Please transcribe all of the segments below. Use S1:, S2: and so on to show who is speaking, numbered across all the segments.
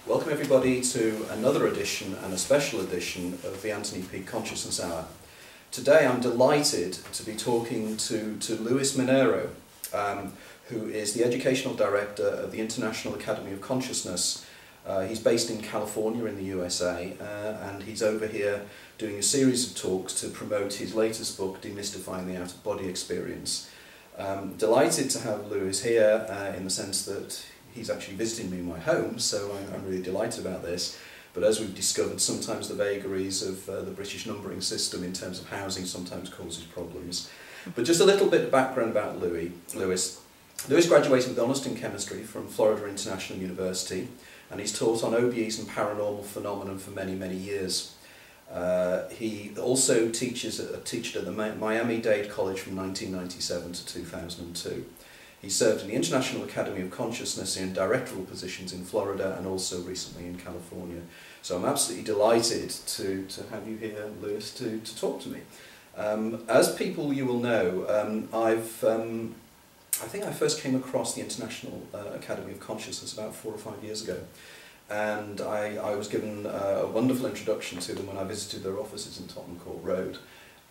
S1: Welcome everybody to another edition and a special edition of the Anthony Peake Consciousness Hour. Today I'm delighted to be talking to Luis Minero, who is the Educational Director of the International Academy of Consciousness. He's based in California in the USA, and he's over here doing a series of talks to promote his latest book, Demystifying the Out-of-Body Experience. Delighted to have Luis here in the sense that he's actually visiting me in my home, so I'm really delighted about this. But as we've discovered, sometimes the vagaries of the British numbering system in terms of housing sometimes causes problems. But just a little bit of background about Luis. Luis graduated with honours in chemistry from Florida International University, and he's taught on OBEs and paranormal phenomenon for many, many years. He also teached at the Miami-Dade College from 1997 to 2002. He served in the International Academy of Consciousness in directorial positions in Florida and also recently in California. So I'm absolutely delighted to have you here, Luis, to talk to me. As people you will know, I think I first came across the International Academy of Consciousness about 4 or 5 years ago. And I was given a wonderful introduction to them when I visited their offices in Tottenham Court Road.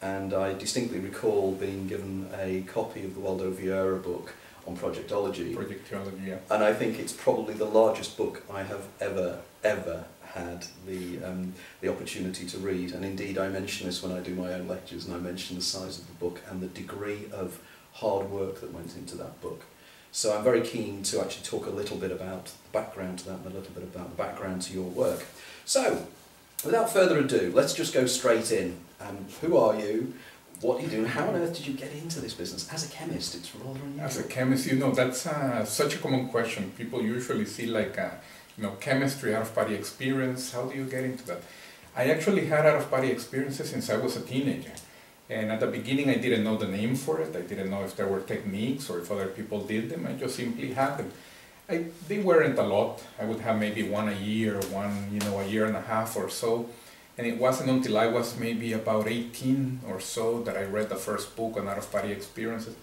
S1: And I distinctly recall being given a copy of the Waldo Vieira book on Projectiology.
S2: Projectiology, yeah.
S1: And I think it's probably the largest book I have ever had the opportunity to read. And indeed I mention this when I do my own lectures, and I mention the size of the book and the degree of hard work that went into that book. So I'm very keen to actually talk a little bit about the background to that and a little bit about the background to your work. So, without further ado, let's just go straight in. Who are you? What do you do? And how on earth did you get into this business? As a chemist, it's rather unusual.
S2: As a chemist, you know, that's such a common question. People usually see like, chemistry, out-of-body experience. How do you get into that? I actually had out-of-body experiences since I was a teenager. And at the beginning, I didn't know the name for it. I didn't know if there were techniques or if other people did them. I just simply had them. They weren't a lot. I would have maybe one a year, a year and a half or so. And it wasn't until I was maybe about 18 or so that I read the first book on out-of-body experiences.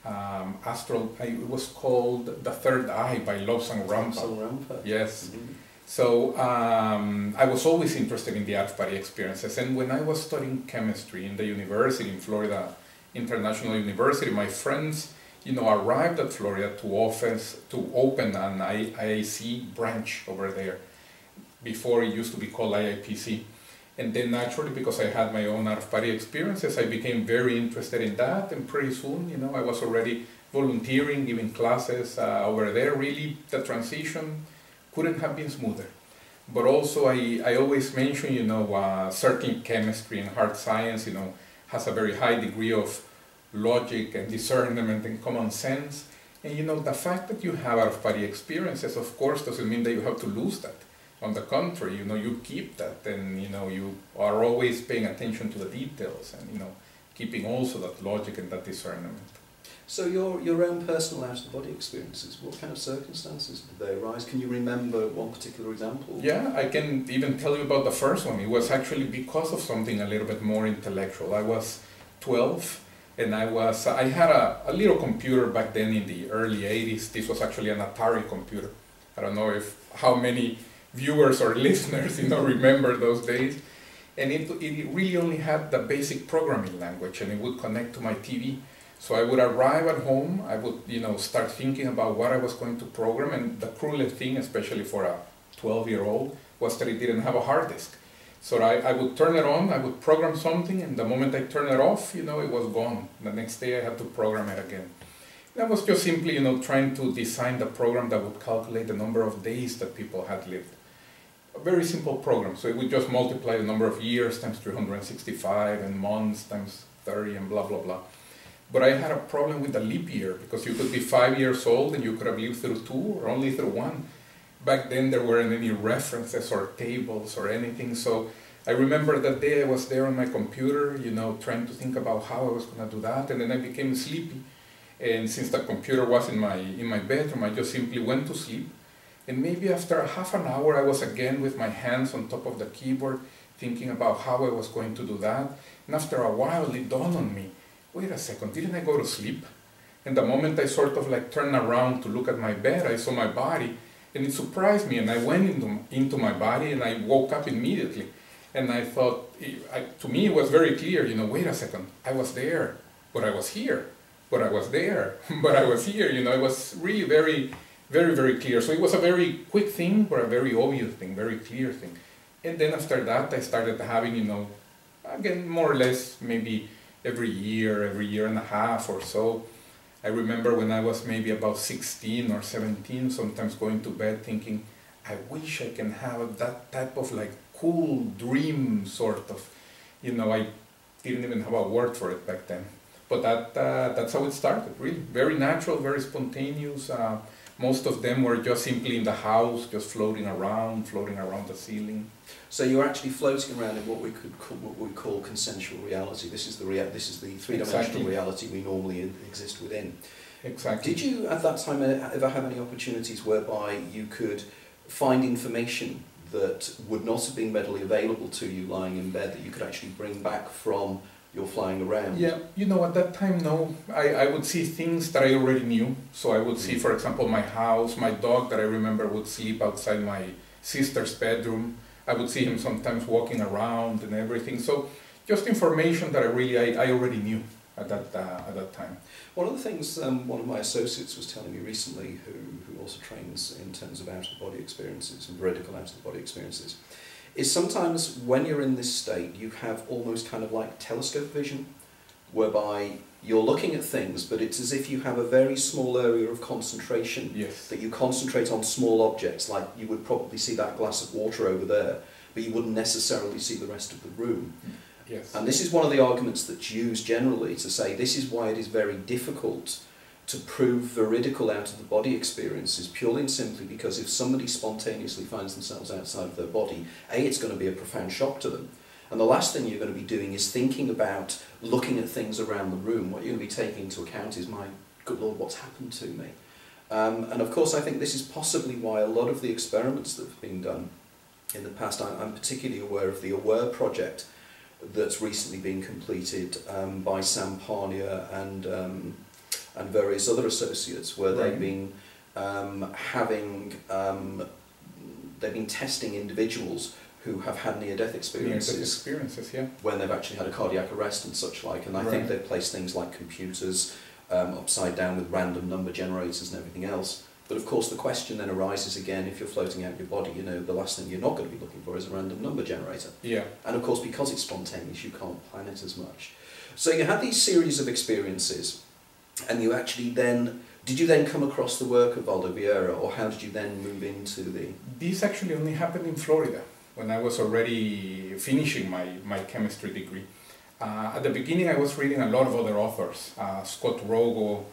S2: It was called The Third Eye by Lobsang Rampa. Yes. Mm-hmm. So I was always interested in the out-of-body experiences. And when I was studying chemistry in the university, in Florida International University, my friends, arrived at Florida to open an IAC branch over there. Before it used to be called IIPC. And then naturally, because I had my own out-of-body experiences, I became very interested in that, and pretty soon, I was already volunteering, giving classes over there. Really, the transition couldn't have been smoother. But also, I always mention, certain chemistry and hard science, has a very high degree of logic and discernment and common sense. And the fact that you have out-of-body experiences, of course, doesn't mean that you have to lose that. On the contrary, you keep that, and you are always paying attention to the details, and keeping also that logic and that discernment.
S1: So your own personal out-of-body experiences, what kind of circumstances did they arise? Can you remember one particular example?
S2: Yeah, I can even tell you about the first one. It was actually because of something a little bit more intellectual. I was 12, and I had a little computer back then in the early 80s. This was actually an Atari computer. I don't know how many viewers or listeners, remember those days. And it really only had the basic programming language, and it would connect to my TV. So I would arrive at home, I would, start thinking about what I was going to program, and the cruelest thing, especially for a 12-year-old, was that it didn't have a hard disk. So I would turn it on, I would program something, and the moment I turn it off, it was gone. The next day I had to program it again. And I was just simply, trying to design the program that would calculate the number of days that people had lived. A very simple program, so it would just multiply the number of years times 365 and months times 30 and blah blah blah. But I had a problem with the leap year, because you could be 5 years old and you could have lived through 2 or only through 1. Back then there weren't any references or tables or anything, so I remember that day I was there on my computer, trying to think about how I was going to do that, and then I became sleepy. And since the computer was in my bedroom, I just simply went to sleep. And maybe after half an hour, I was again with my hands on top of the keyboard, thinking about how I was going to do that. And after a while, it dawned on me, wait a second, didn't I go to sleep? And the moment I sort of turned around to look at my bed, I saw my body, And it surprised me, and I went into my body, and I woke up immediately. And I thought, to me it was very clear, you know, wait a second, I was there, but I was here, but I was there, but I was here, you know, it was really very, very, very clear. So it was a very quick thing, but a very obvious thing, very clear thing. And then after that, I started having, you know, again, more or less, maybe every year and a half or so. I remember when I was maybe about 16 or 17, sometimes going to bed thinking, I wish I can have that type of like cool dream sort of, you know, I didn't even have a word for it back then. But that's how it started, really. Very natural, very spontaneous. Most of them were just simply in the house, just floating around the ceiling.
S1: So you're actually floating around in what we call consensual reality. This is the three-dimensional reality we normally exist within.
S2: Exactly.
S1: Did you at that time ever have any opportunities whereby you could find information that would not have been readily available to you lying in bed that you could actually bring back from your flying around?
S2: Yeah, you know, at that time, no. I would see things that I already knew. So I would see, for example, my house, my dog that I remember would sleep outside my sister's bedroom. I would see him sometimes walking around and everything. So just information that I already knew at that time.
S1: One of the things one of my associates was telling me recently, who also trains in terms of out-of-body experiences and veridical out-of-body experiences, is sometimes when you're in this state, you have almost kind of like telescope vision, whereby you're looking at things, but it's as if you have a very small area of concentration.
S2: Yes.
S1: That you concentrate on small objects, like you would probably see that glass of water over there, but you wouldn't necessarily see the rest of the room.
S2: Yes.
S1: And this is one of the arguments that's used generally to say this is why it is very difficult to prove veridical out-of-the-body experiences, purely and simply because if somebody spontaneously finds themselves outside of their body, A, it's going to be a profound shock to them, and the last thing you're going to be doing is thinking about looking at things around the room. What you're going to be taking into account is, my good Lord, what's happened to me? And of course I think this is possibly why a lot of the experiments that have been done in the past, I'm particularly aware of the AWARE project that's recently been completed by Sam Parnia and various other associates, where they've been they've been testing individuals who have had near-death experiences, when they've actually had a cardiac arrest and such like, and I think they've placed things like computers upside down with random number generators and everything else. But of course the question then arises again, if you're floating out your body, you know, the last thing you're not going to be looking for is a random number generator.
S2: Yeah.
S1: And of course because it's spontaneous, you can't plan it as much. So you had these series of experiences, and you actually then, did you then come across the work of Valdo Vieira, or how did you then move into the...
S2: This actually only happened in Florida, when I was already finishing my chemistry degree. At the beginning I was reading a lot of other authors, Scott Rogo,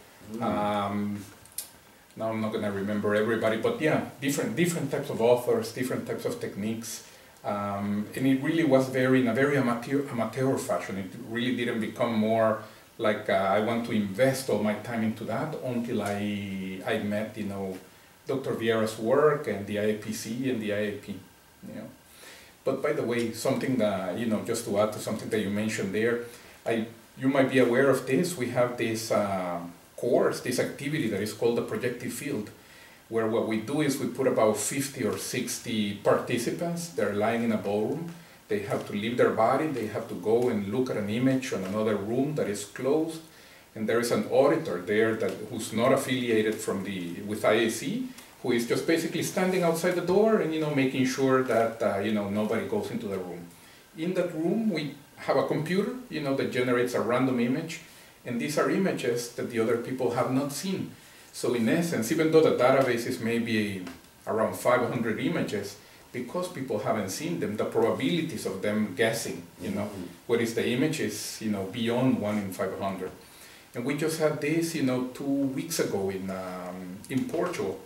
S2: now I'm not going to remember everybody, but yeah, different types of authors, different types of techniques, and it really was in a very amateur fashion. It really didn't become more like I want to invest all my time into that until I met, you know, Dr. Vieira's work and the IIPC and the IAP, you know. But by the way, something that, you know, just to add to something that you mentioned there, you might be aware of this. We have this course, this activity that is called the projective field, where what we do is we put about 50 or 60 participants. They're lying in a ballroom. They have to leave their body. They have to go and look at an image on another room that is closed, and there is an auditor there who's not affiliated with IAC, who is just basically standing outside the door and, you know, making sure that you know, nobody goes into the room. In that room we have a computer, you know, that generates a random image, and these are images that the other people have not seen. So in essence, even though the database is maybe around 500 images, because people haven't seen them, the probabilities of them guessing, you know, what is the image is, you know, beyond 1 in 500. And we just had this, you know, 2 weeks ago in Portugal.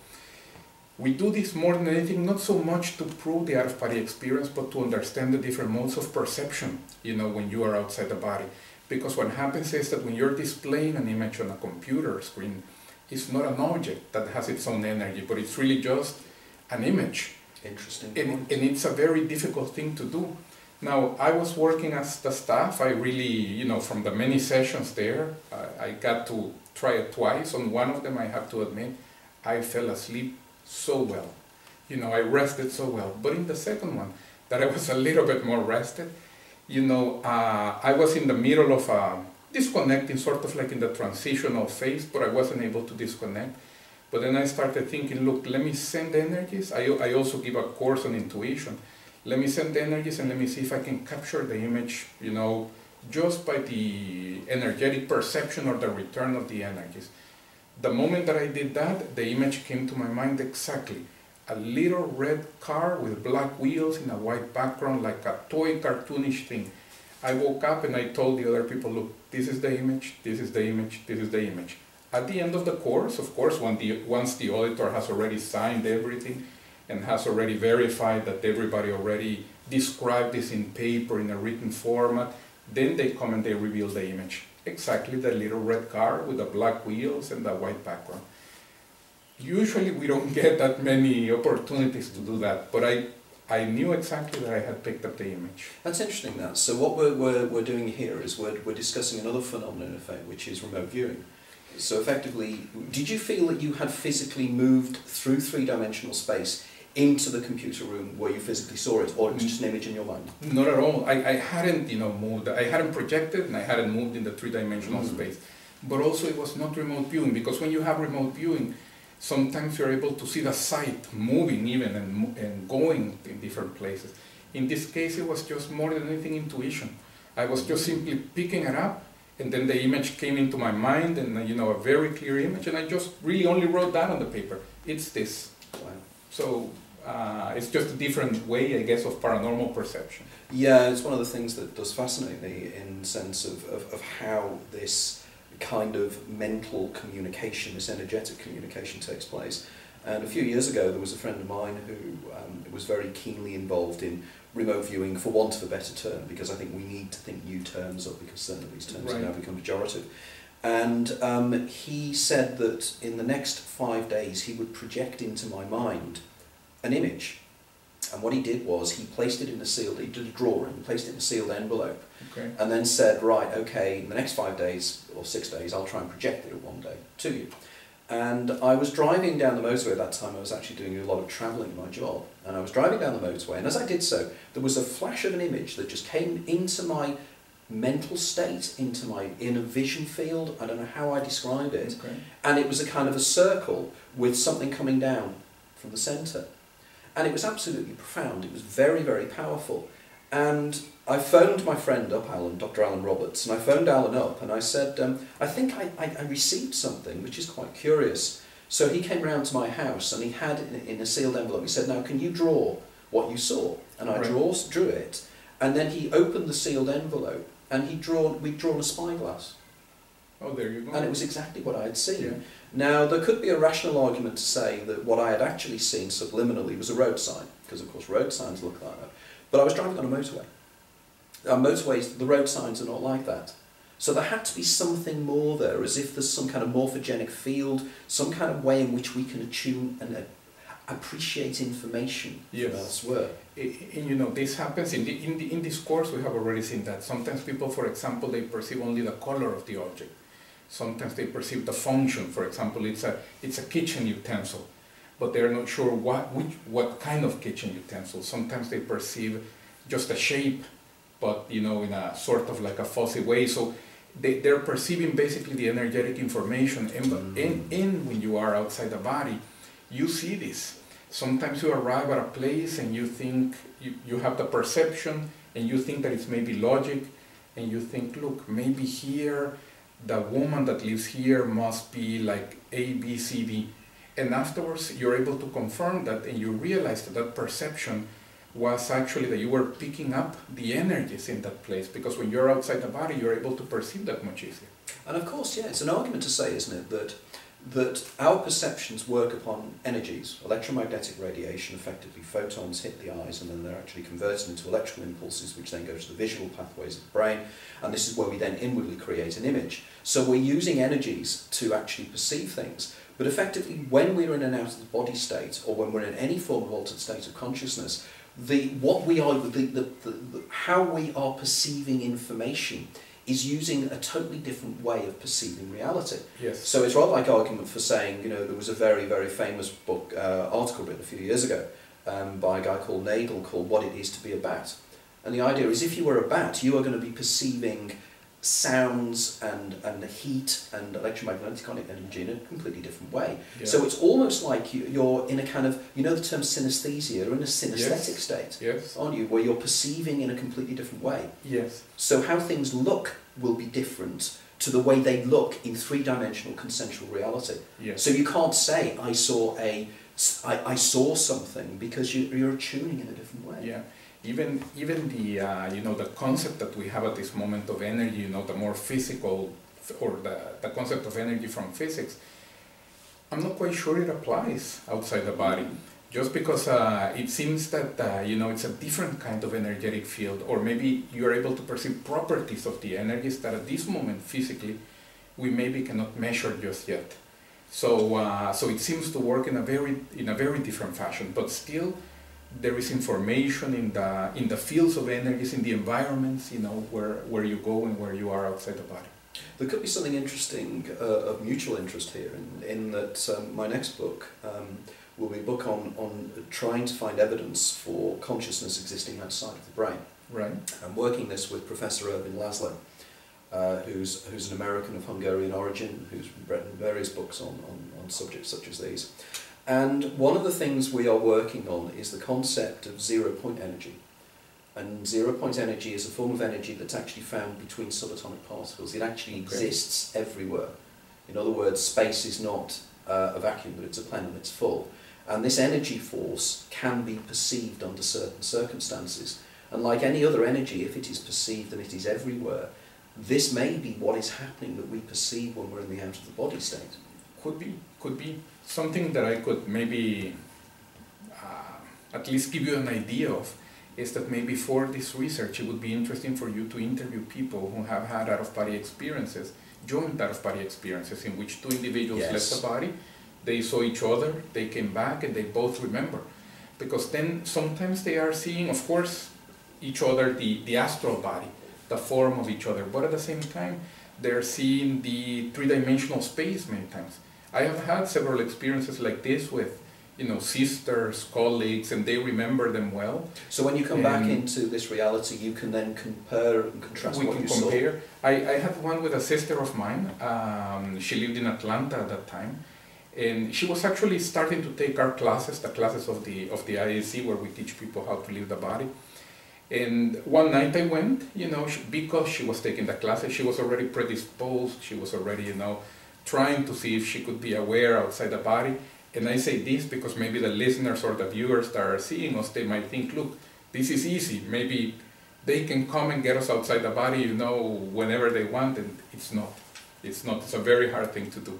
S2: We do this more than anything, not so much to prove the out-of-body experience, but to understand the different modes of perception, you know, when you are outside the body. Because what happens is that when you're displaying an image on a computer screen, it's not an object that has its own energy, but it's really just an image.
S1: Interesting.
S2: And it's a very difficult thing to do. Now, I was working as the staff. I really, you know, from the many sessions there, I got to try it twice. On one of them, I have to admit, I fell asleep so well. I rested so well. But in the second one, that I was a little bit more rested, I was in the middle of disconnecting, sort of like in the transitional phase, but I wasn't able to disconnect. But then I started thinking, look, let me send energies. I also give a course on intuition. Let me send the energies and let me see if I can capture the image, just by the energetic perception or the return of the energies. The moment that I did that, the image came to my mind exactly. A little red car with black wheels in a white background, like a toy cartoonish thing. I woke up and I told the other people, look, this is the image, this is the image, this is the image. At the end of the course, of course, once the auditor has already signed everything and has already verified that everybody already described this in paper in a written format, then they come and they reveal the image. Exactly the little red car with the black wheels and the white background. Usually we don't get that many opportunities to do that, but I knew exactly that I had picked up the image.
S1: That's interesting, that. So what we're doing here is we're discussing another phenomenon, in effect, which is remote viewing. So effectively, did you feel that you had physically moved through three-dimensional space into the computer room where you physically saw it, or it was just an image in your mind?
S2: Not at all. I hadn't, moved. I hadn't projected and I hadn't moved in the three-dimensional space. But also it was not remote viewing, because when you have remote viewing, sometimes you're able to see the site moving even and going in different places. In this case, it was just more than anything intuition. I was just simply picking it up, and then the image came into my mind, and a very clear image, and I just really only wrote that on the paper. It's this.
S1: Wow.
S2: So it's just a different way, I guess, of paranormal perception.
S1: Yeah, it's one of the things that does fascinate me in the sense of how this kind of mental communication, this energetic communication takes place. And a few years ago there was a friend of mine who was very keenly involved in remote viewing, for want of a better term, because I think we need to think new terms up, because certainly these terms have now become pejorative. And he said that in the next 5 days he would project into my mind an image. And what he did was he placed it in he did a drawing, placed it in a sealed envelope, and then said, right, okay, in the next 5 days or 6 days I'll try and project it one day to you. And I was driving down the motorway at that time. I was actually doing a lot of travelling in my job, and I was driving down the motorway, and as I did so, there was a flash of an image that just came into my mental state, into my inner vision field. I don't know how I describe it. And it was a kind of a circle with something coming down from the centre. And it was absolutely profound. It was very, very powerful. And I phoned my friend up, Dr. Alan Roberts, and I phoned Alan up and I said, I think I received something which is quite curious. So he came round to my house and he had it in a sealed envelope. He said, now can you draw what you saw? And I drew it, and then he opened the sealed envelope and we'd drawn a spyglass.
S2: Oh, there you go.
S1: And it was exactly what I had seen.
S2: Yeah.
S1: Now, there could be a rational argument to say that what I had actually seen subliminally was a road sign, because of course road signs look like that. But I was driving on a motorway. On motorways, the road signs are not like that. So there had to be something more there, as if there's some kind of morphogenic field, some kind of way in which we can attune and appreciate information from elsewhere.
S2: And this happens in this course. We have already seen that. Sometimes people, for example, they perceive only the color of the object. Sometimes they perceive the function. For example, it's a kitchen utensil, but they're not sure what kind of kitchen utensil. Sometimes they perceive just a shape, but in a sort of like a fuzzy way. So they're perceiving basically the energetic information. And when you are outside the body, you see this. Sometimes you arrive at a place and you think you have the perception, and you think that it's maybe logic, and you think, look, maybe here the woman that lives here must be like A, B, C, D. And afterwards you're able to confirm that, and you realize that perception was actually that you were picking up the energies in that place, because when you're outside the body you're able to perceive that much easier.
S1: And of course, yeah, it's an argument to say, isn't it, that our perceptions work upon energies. Electromagnetic radiation, effectively photons hit the eyes and then they're actually converted into electrical impulses, which then go to the visual pathways of the brain, and this is where we then inwardly create an image. So we're using energies to actually perceive things, but effectively when we're in an out of the body state, or when we're in any form of altered state of consciousness, how we are perceiving information is using a totally different way of perceiving reality.
S2: Yes.
S1: So it's rather like argument for saying, you know, there was a very, very famous book, article written a few years ago by a guy called Nagel called What It Is to Be a Bat. And the idea is if you were a bat, you are going to be perceiving sounds and heat and electromagnetic energy in a completely different way. Yeah. So it's almost like you're in a kind of, you know the term synesthesia, you're in a synesthetic state,
S2: yes,
S1: aren't you? Where you're perceiving in a completely different way.
S2: Yes.
S1: So how things look will be different to the way they look in three-dimensional consensual reality.
S2: Yes.
S1: So you can't say, I saw something, because you're tuning in a different way.
S2: Yeah. Even the you know, the concept that we have at this moment of energy, you know, the more physical, or the concept of energy from physics, I'm not quite sure it applies outside the body. Just because it seems that you know, it's a different kind of energetic field, or maybe you're able to perceive properties of the energies that at this moment physically we maybe cannot measure just yet. So so it seems to work in a very different fashion, but still there is information in the fields of energies, in the environments, you know, where you go and where you are outside the body.
S1: There could be something interesting of mutual interest here, in that my next book will be a book on trying to find evidence for consciousness existing outside of the brain.
S2: Right.
S1: I'm working this with Professor Ervin Laszlo, who's an American of Hungarian origin, who's written various books on subjects such as these. And one of the things we are working on is the concept of zero-point energy. And zero-point energy is a form of energy that's actually found between subatomic particles. It actually exists everywhere. In other words, space is not a vacuum, but it's a plenum, it's full. And this energy force can be perceived under certain circumstances. And like any other energy, if it is perceived and it is everywhere, this may be what is happening that we perceive when we're in the out-of-the-body state.
S2: Could be something that I could maybe at least give you an idea of, is that maybe for this research it would be interesting for you to interview people who have had out-of-body experiences, joint out-of-body experiences, in which two individuals left the body, they saw each other, they came back, and they both remember. Because then sometimes they are seeing, of course, each other, the astral body, the form of each other, but at the same time they're seeing the three-dimensional space many times. I have had several experiences like this with, you know, sisters, colleagues, and they remember them well.
S1: So when you come back into this reality, you can then compare and contrast what you saw?
S2: I had one with a sister of mine. She lived in Atlanta at that time, and she was actually starting to take our classes, the classes of the IAC, where we teach people how to live the body. And one night I went, you know, because she was taking the classes, she was already predisposed, she was already, you know, trying to see if she could be aware outside the body. And I say this because maybe the listeners or the viewers that are seeing us, they might think, look, this is easy. Maybe they can come and get us outside the body, you know, whenever they want, and it's not. It's not. It's a very hard thing to do.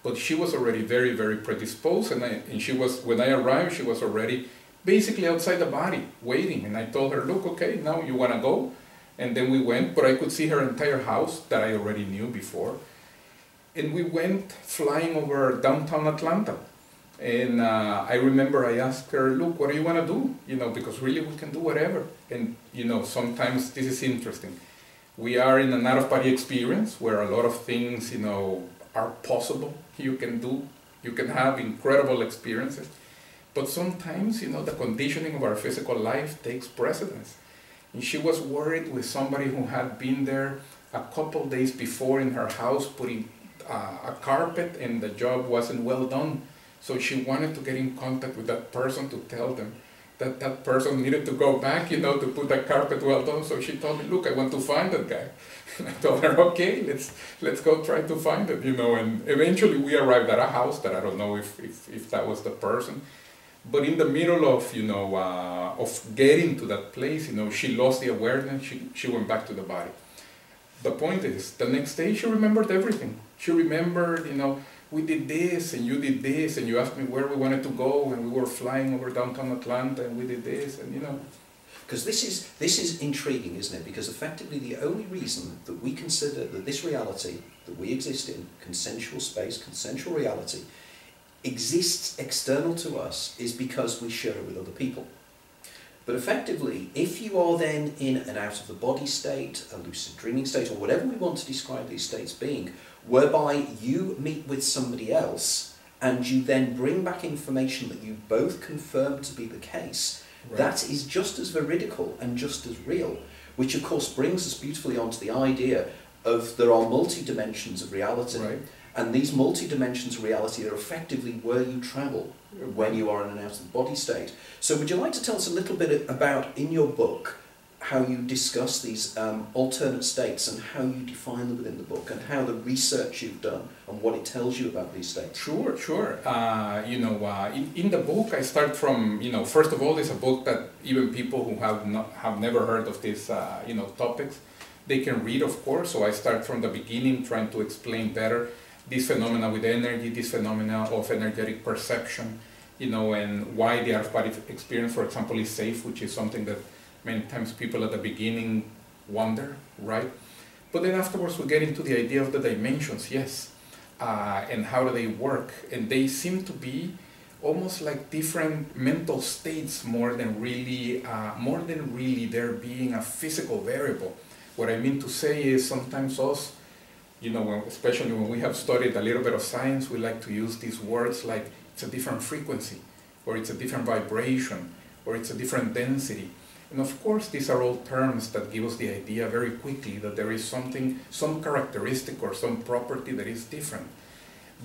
S2: But she was already very, very predisposed, and she was, when I arrived, she was already basically outside the body, waiting. And I told her, look, okay, now you want to go? And then we went, but I could see her entire house that I already knew before. And we went flying over downtown Atlanta. And I remember I asked her, look, what do you want to do? You know, because really we can do whatever. And, you know, sometimes this is interesting. We are in an out-of-body experience where a lot of things, you know, are possible. You can have incredible experiences. But sometimes, you know, the conditioning of our physical life takes precedence. And she was worried with somebody who had been there a couple days before in her house putting a carpet, and the job wasn't well done. So she wanted to get in contact with that person to tell them that that person needed to go back, you know, to put the carpet well done. So she told me, look, I want to find that guy. And I told her, okay, let's go try to find it, you know. And eventually we arrived at a house that I don't know if that was the person. But in the middle of, you know, of getting to that place, you know, she lost the awareness, she went back to the body. The point is, the next day she remembered everything. She remembered, you know, we did this and you did this, and you asked me where we wanted to go, and we were flying over downtown Atlanta, and we did this, and you know.
S1: Because this is intriguing, isn't it? Because effectively the only reason that we consider that this reality that we exist in, consensual space, consensual reality, exists external to us is because we share it with other people. But effectively, if you are then in an out-of-the-body state, a lucid dreaming state, or whatever we want to describe these states being, whereby you meet with somebody else and you then bring back information that you both confirm to be the case, right, that is just as veridical and just as real, which of course brings us beautifully onto the idea of there are multi-dimensions of reality. Right. And these multi-dimensions of reality are effectively where you travel when you are in an out-of-the-body state. So would you like to tell us a little bit about, in your book, how you discuss these alternate states and how you define them within the book and how the research you've done and what it tells you about these states?
S2: Sure, sure. In the book I start from, first of all, it's a book that even people who have never heard of these, topics, they can read, of course. So I start from the beginning trying to explain better this phenomena with energy, this phenomena of energetic perception, and why the out-of-body experience, for example, is safe, which is something that many times people at the beginning wonder, right? But then afterwards we get into the idea of the dimensions, yes, and how do they work, and they seem to be almost like different mental states more than really there being a physical variable. What I mean to say is sometimes us, especially when we have studied a little bit of science, we like to use these words like it's a different frequency, or it's a different vibration, or it's a different density. And of course, these are all terms that give us the idea very quickly that there is something, some characteristic or some property that is different.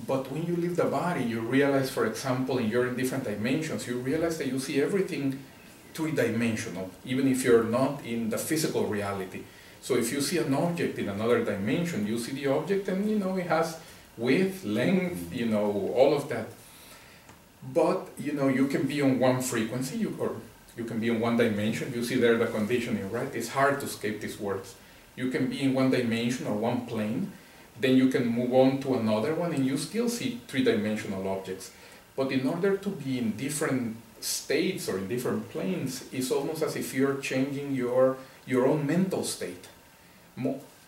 S2: But when you leave the body, you realize, for example, and you're in different dimensions, you realize that you see everything three-dimensional, even if you're not in the physical reality. So if you see an object in another dimension, you see the object and it has width, length, all of that. But you can be on one frequency, or you can be in one dimension. You see there the conditioning, right? It's hard to escape these words. You can be in one dimension or one plane, then you can move on to another one and you still see three-dimensional objects. But in order to be in different states or in different planes, it's almost as if you're changing your own mental state.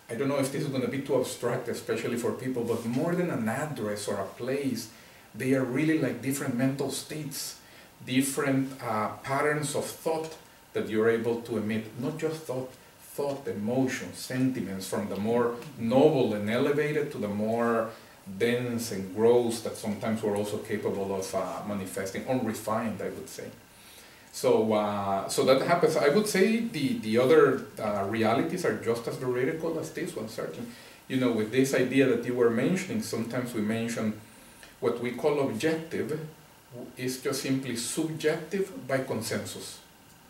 S2: I don't know if this is going to be too abstract, especially for people, but more than an address or a place, they are really like different mental states, different patterns of thought that you're able to emit. Not just thought, emotions, sentiments, from the more noble and elevated to the more dense and gross that sometimes we're also capable of manifesting, unrefined, I would say. So that happens. I would say the other realities are just as veridical as this one, certainly. With this idea that you were mentioning, sometimes we mention what we call objective is just simply subjective by consensus.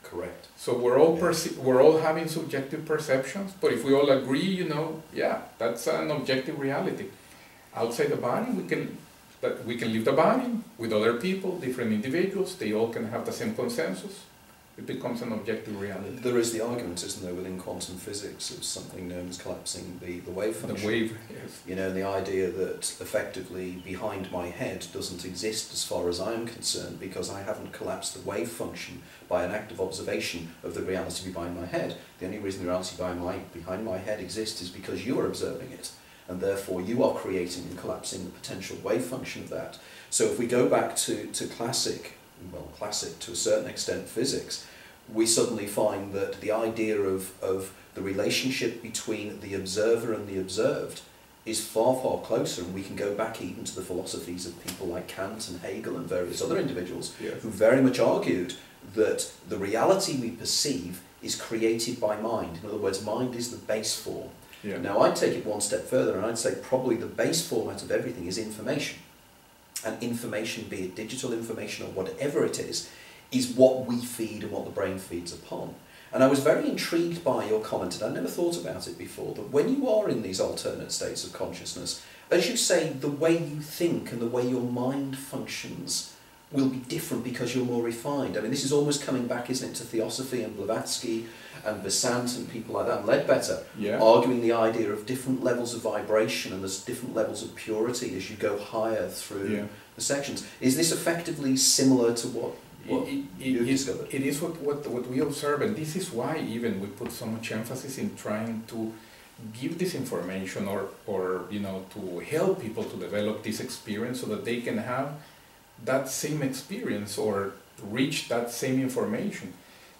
S1: Correct.
S2: So we're all having subjective perceptions, but if we all agree, that's an objective reality. Outside the body, we can leave the body with other people, different individuals, they all can have the same consensus. It becomes an objective reality.
S1: There is the argument, isn't there, within quantum physics of something known as collapsing the wave function.
S2: The wave, yes.
S1: The idea that effectively behind my head doesn't exist as far as I'm concerned because I haven't collapsed the wave function by an act of observation of the reality behind my head. The only reason the reality behind my head exists is because you are observing it. And therefore you are creating and collapsing the potential wave function of that. So if we go back to classic to a certain extent physics, we suddenly find that the idea of the relationship between the observer and the observed is far, far closer, and we can go back even to the philosophies of people like Kant and Hegel and various other individuals who very much argued that the reality we perceive is created by mind. In other words, mind is the base form. Yeah. Now I'd take it one step further and I'd say probably the base format of everything is information. And information, be it digital information or whatever it is what we feed and what the brain feeds upon. And I was very intrigued by your comment, and I never thought about it before, that when you are in these alternate states of consciousness, as you say, the way you think and the way your mind functions will be different because you're more refined. I mean, this is almost coming back, isn't it, to Theosophy and Blavatsky and Besant and people like that, and Ledbetter, arguing the idea of different levels of vibration and there's different levels of purity as you go higher through the sections. Is this effectively similar to what you discovered?
S2: It is what we observe, and this is why even we put so much emphasis in trying to give this information or to help people to develop this experience so that they can have that same experience or reach that same information.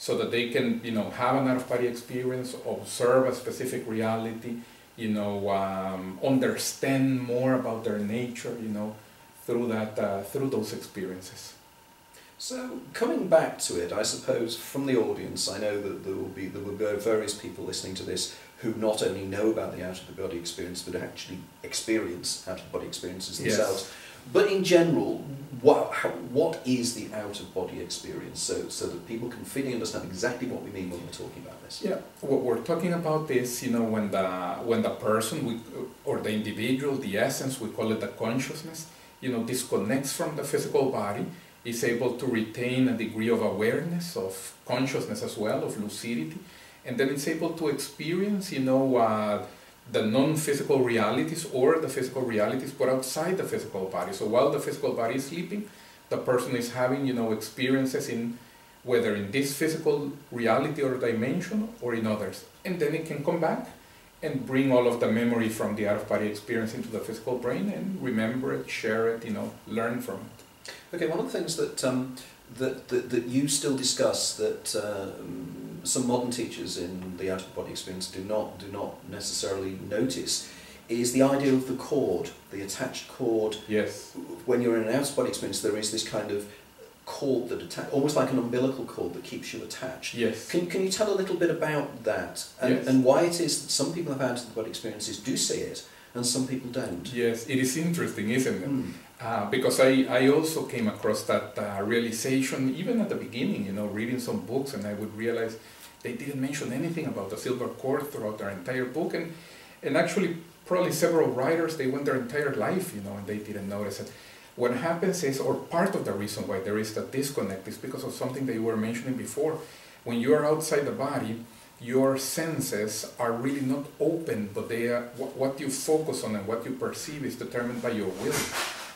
S2: so that they can, you know, have an out-of-body experience, observe a specific reality, you know, understand more about their nature, you know, through that, through those experiences.
S1: So coming back to it, I suppose from the audience, I know that there will be various people listening to this who not only know about the out-of-the-body experience, but actually experience out-of-the-body experiences themselves. Yes. But in general, what is the out-of-body experience, so that people can fully understand exactly what we mean when we're talking about this?
S2: Yeah, what we're talking about is, you know, when the person, or the individual, the essence, we call it the consciousness, you know, disconnects from the physical body, is able to retain a degree of awareness, of consciousness as well, of lucidity, and then it's able to experience, you know, the non-physical realities or the physical realities, but outside the physical body. So while the physical body is sleeping, the person is having, you know, experiences in, whether in this physical reality or dimension or in others. And then it can come back and bring all of the memory from the out-of-body experience into the physical brain and remember it, share it, you know, learn from it.
S1: Okay, one of the things that that you still discuss that some modern teachers in the out-of-body experience do not necessarily notice is the idea of the cord, the attached cord.
S2: Yes.
S1: When you're in an out-of-body experience, there is this kind of cord that almost like an umbilical cord that keeps you attached.
S2: Yes.
S1: Can you tell a little bit about that and,
S2: yes.
S1: and why it is that some people have out-of-the-body experiences do see it and some people don't?
S2: Yes, it is interesting, isn't it? Because I also came across that realization even at the beginning, you know, reading some books, and I would realize they didn't mention anything about the silver cord throughout their entire book, and actually probably several writers, they went their entire life, you know, and they didn't notice it. What happens is, or part of the reason why there is that disconnect is because of something that you were mentioning before. When you are outside the body, your senses are really not open, but they are, what you focus on and what you perceive is determined by your will.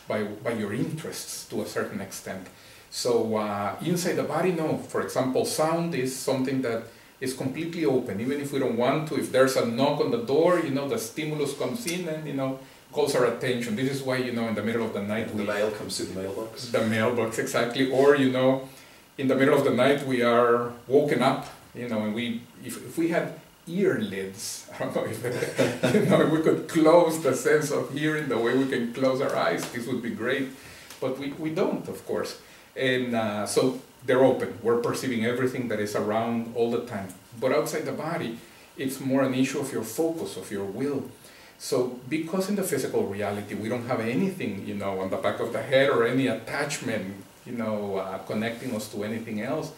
S2: By your interests to a certain extent. So inside the body, no. For example, sound is something that is completely open, even if we don't want to. If there's a knock on the door, you know, the stimulus comes in and, you know, calls our attention. This is why, you know, in the middle of the night,
S1: the mail comes through the mailbox.
S2: The mailbox, exactly. Or, you know, in the middle of the night we are woken up, you know, and if we had earlids, I don't know if, you know, if we could close the sense of hearing the way we can close our eyes, this would be great, but we don't, of course. And so they're open, we're perceiving everything that is around all the time. But outside the body, it's more an issue of your focus, of your will. So because in the physical reality we don't have anything, you know, on the back of the head or any attachment, you know, connecting us to anything else,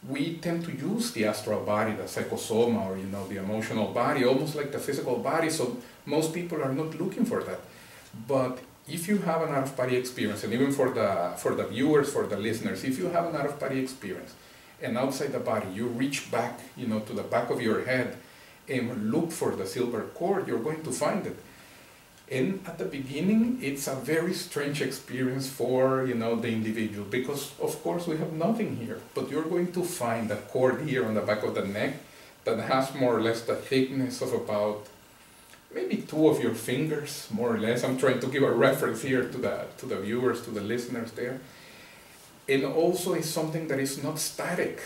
S2: we tend to use the astral body, the psychosoma, or, you know, the emotional body, almost like the physical body. So most people are not looking for that. But if you have an out-of-body experience, and even for the viewers, for the listeners, if you have an out-of-body experience, and outside the body, you reach back, you know, to the back of your head and look for the silver cord, you're going to find it. And at the beginning, it's a very strange experience for, you know, the individual, because of course we have nothing here, but you're going to find a cord here on the back of the neck that has more or less the thickness of about maybe 2 of your fingers, more or less. I'm trying to give a reference here to the viewers, to the listeners there. And also it's something that is not static.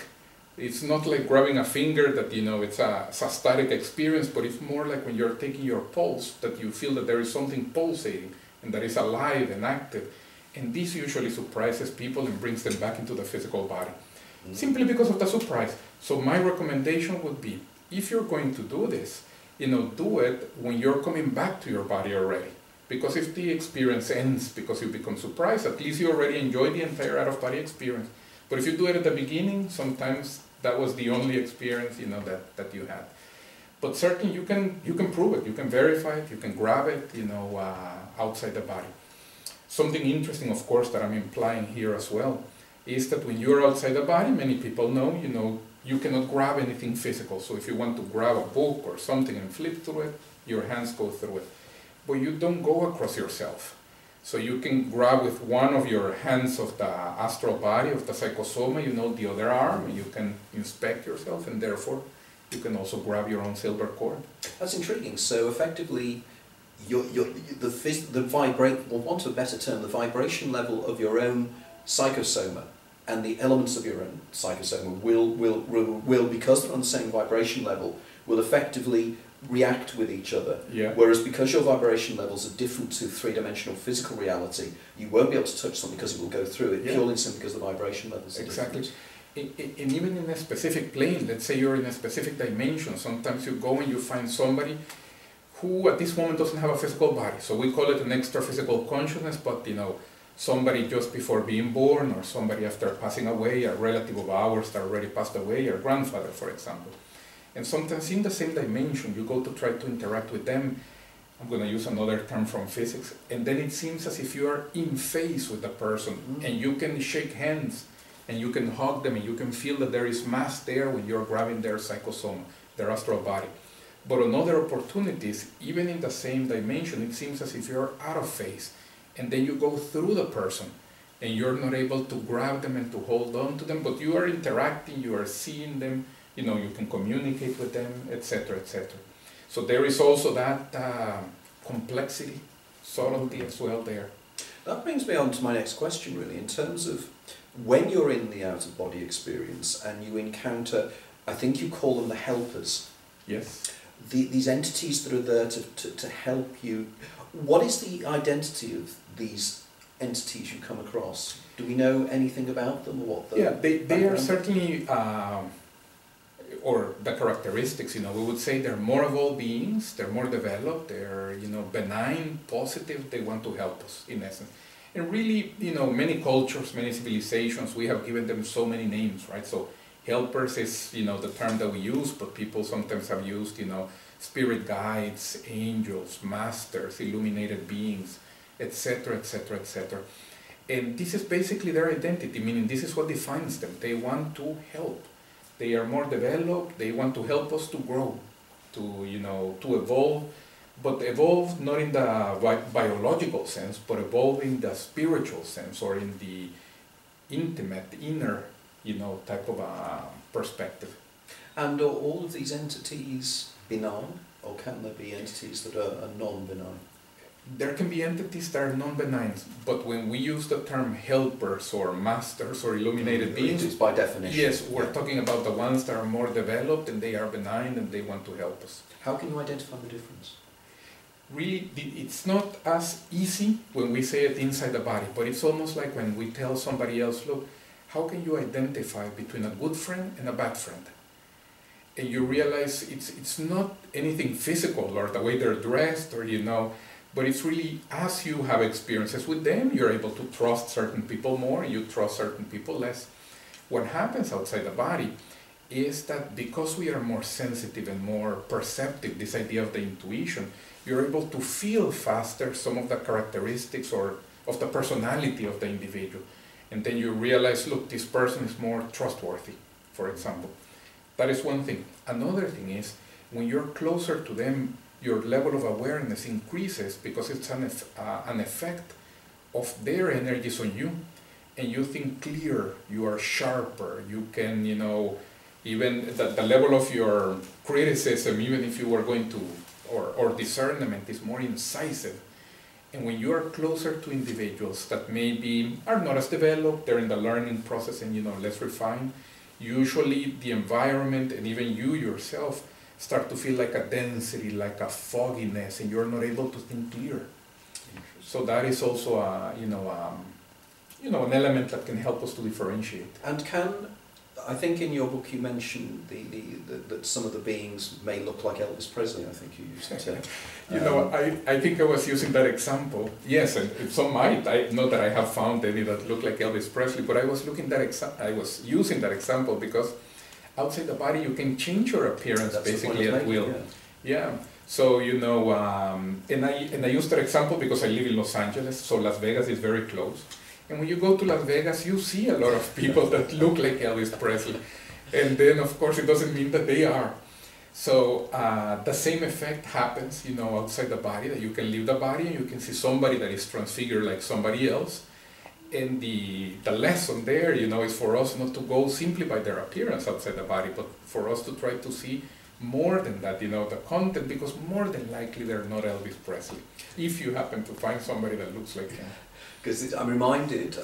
S2: It's not like grabbing a finger that, you know, it's a static experience, but it's more like when you're taking your pulse, that you feel that there is something pulsating and that is alive and active. And this usually surprises people and brings them back into the physical body, simply because of the surprise. So my recommendation would be, if you're going to do this, you know, do it when you're coming back to your body already. Because if the experience ends because you become surprised, at least you already enjoyed the entire out-of-body experience. But if you do it at the beginning, sometimes that was the only experience, you know, that you had. But certainly you can prove it, you can verify it, you can grab it, you know, outside the body. Something interesting, of course, that I'm implying here as well, is that when you're outside the body, many people know, you know, you cannot grab anything physical. So if you want to grab a book or something and flip through it, your hands go through it. But you don't go across yourself. So you can grab with one of your hands of the astral body, of the psychosoma, you know, the other arm, and you can inspect yourself, and therefore you can also grab your own silver cord.
S1: That's intriguing. So for want of a better term, the vibration level of your own psychosoma and the elements of your own psychosoma will, because they're on the same vibration level, will effectively react with each other.
S2: Yeah.
S1: Whereas because your vibration levels are different to three-dimensional physical reality, you won't be able to touch something because it will go through it, purely and simply because the vibration levels are
S2: exactly.
S1: different.
S2: And even in a specific plane, let's say you're in a specific dimension, sometimes you go and you find somebody who at this moment doesn't have a physical body. So we call it an extra physical consciousness, but you know, somebody just before being born, or somebody after passing away, a relative of ours that already passed away, your grandfather, for example. And sometimes in the same dimension, you go to try to interact with them. I'm going to use another term from physics. And then it seems as if you are in phase with the person, and you can shake hands, and you can hug them, and you can feel that there is mass there when you're grabbing their psychosoma, their astral body. But on other opportunities, even in the same dimension, it seems as if you're out of phase. And then you go through the person, and you're not able to grab them and to hold on to them, but you are interacting, you are seeing them, you know, you can communicate with them, etc., etc. So there is also that complexity, subtlety as well there.
S1: That brings me on to my next question, really, in terms of when you're in the out-of-body experience and you encounter, I think you call them the helpers.
S2: Yes.
S1: These entities that are there to help you. What is the identity of these entities you come across? Do we know anything about them, or what?
S2: They are certainly, or the characteristics, you know, we would say they're more evolved beings, they're more developed, they're, you know, benign, positive, they want to help us, in essence. And really, you know, many cultures, many civilizations, we have given them so many names, right? So helpers is, you know, the term that we use, but people sometimes have used, you know, spirit guides, angels, masters, illuminated beings, etc., etc., etc. And this is basically their identity, meaning this is what defines them. They want to help. They are more developed, they want to help us to grow, to, you know, to evolve, but evolve not in the biological sense, but evolve in the spiritual sense, or in the intimate, inner, you know, type of a perspective.
S1: And are all of these entities benign, or can there be entities that are non-benign?
S2: There can be entities that are non-benign, but when we use the term helpers or masters or illuminated beings,
S1: it's by definition.
S2: yes, we're talking about the ones that are more developed and they are benign and they want to help us.
S1: How can you identify the difference?
S2: Really, it's not as easy when we say it inside the body, but it's almost like when we tell somebody else, look, how can you identify between a good friend and a bad friend? And you realize it's not anything physical or the way they're dressed, or, you know, but it's really, as you have experiences with them, you're able to trust certain people more, you trust certain people less. What happens outside the body is that because we are more sensitive and more perceptive, this idea of the intuition, you're able to feel faster some of the characteristics or of the personality of the individual. And then you realize, look, this person is more trustworthy, for example. That is one thing. Another thing is, when you're closer to them, your level of awareness increases because it's an effect of their energies on you. And you think clearer, you are sharper, you can, you know, even the level of your criticism, even if you were going to, or discernment is more incisive. And when you are closer to individuals that maybe are not as developed, they're in the learning process and, you know, less refined, usually the environment and even you yourself start to feel like a density, like a fogginess, and you're not able to think clear. So that is also a, you know, an element that can help us to differentiate.
S1: And I think in your book you mentioned that some of the beings may look like Elvis Presley, I think you used to say.
S2: You know, I think I was using that example. Yes, and some might. Not that I have found any that look like Elvis Presley, but I was using that example because outside the body you can change your appearance basically at will. Yeah. So, you know, and I use that example because I live in Los Angeles, so Las Vegas is very close. And when you go to Las Vegas, you see a lot of people that look like Elvis Presley. And then, of course, it doesn't mean that they are. So the same effect happens, you know, outside the body, that you can leave the body and you can see somebody that is transfigured like somebody else. And the lesson there, you know, is for us not to go simply by their appearance outside the body, but for us to try to see more than that, you know, the content, because more than likely they're not Elvis Presley, if you happen to find somebody that looks like him.
S1: Because I'm reminded,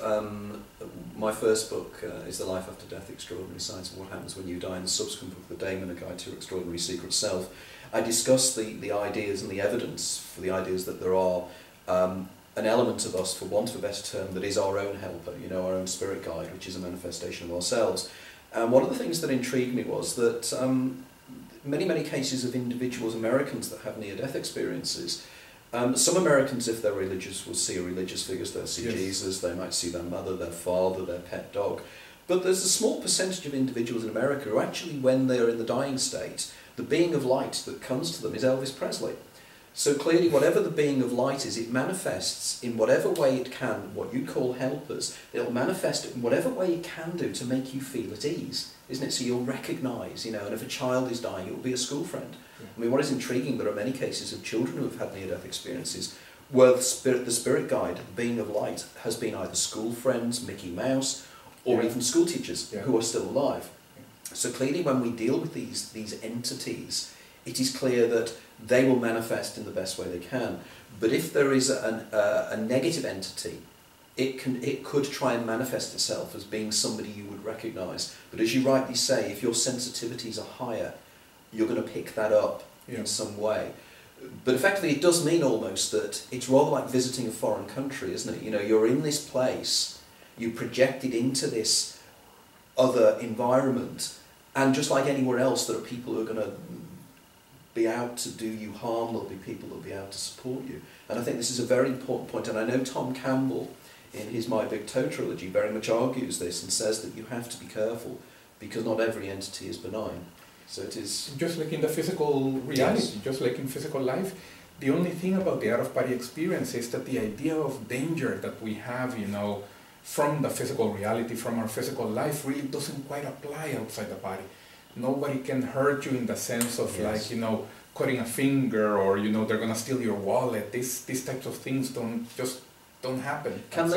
S1: my first book is The Life After Death, Extraordinary Science of What Happens When You Die, and the subsequent book, The Daemon, A Guide to Your Extraordinary Secret Self. I discuss the ideas and the evidence for the ideas that there are an element of us, for want of a better term, that is our own helper, you know, our own spirit guide, which is a manifestation of ourselves. And one of the things that intrigued me was that many cases of individuals, Americans, that have near-death experiences, some Americans, if they're religious, will see religious figures. They'll see Jesus, they might see their mother, their father, their pet dog. But there's a small percentage of individuals in America who actually, when they're in the dying state, the being of light that comes to them is Elvis Presley. So clearly, whatever the being of light is, it manifests in whatever way it can, what you call helpers. It'll manifest in whatever way it can do to make you feel at ease, isn't it? So you'll recognise, you know, and if a child is dying, it will be a school friend. Yeah. I mean, what is intriguing, there are many cases of children who have had near-death experiences where the spirit guide, the being of light, has been either school friends, Mickey Mouse, or even school teachers who are still alive. Yeah. So clearly, when we deal with these entities, it is clear that they will manifest in the best way they can. But if there is a negative entity, it could try and manifest itself as being somebody you would recognise. But as you rightly say, if your sensitivities are higher, you're going to pick that up in some way. But effectively, it does mean almost that it's rather like visiting a foreign country, isn't it? You know, you're in this place, you projected into this other environment, and just like anywhere else, there are people who are going to be out to do you harm, there'll be people that'll be out to support you. And I think this is a very important point, and I know Tom Campbell, in his My Big Toe trilogy, very much argues this and says that you have to be careful, because not every entity is benign. So it is... Just like in the physical reality, just like in physical life, the only thing about the out-of-body experience is that the idea of danger that we have, you know, from the physical reality, from our physical life, really doesn't quite apply outside the body. Nobody can hurt you in the sense of like, you know, cutting a finger, or, you know, they're going to steal your wallet. These types of things don't happen. Can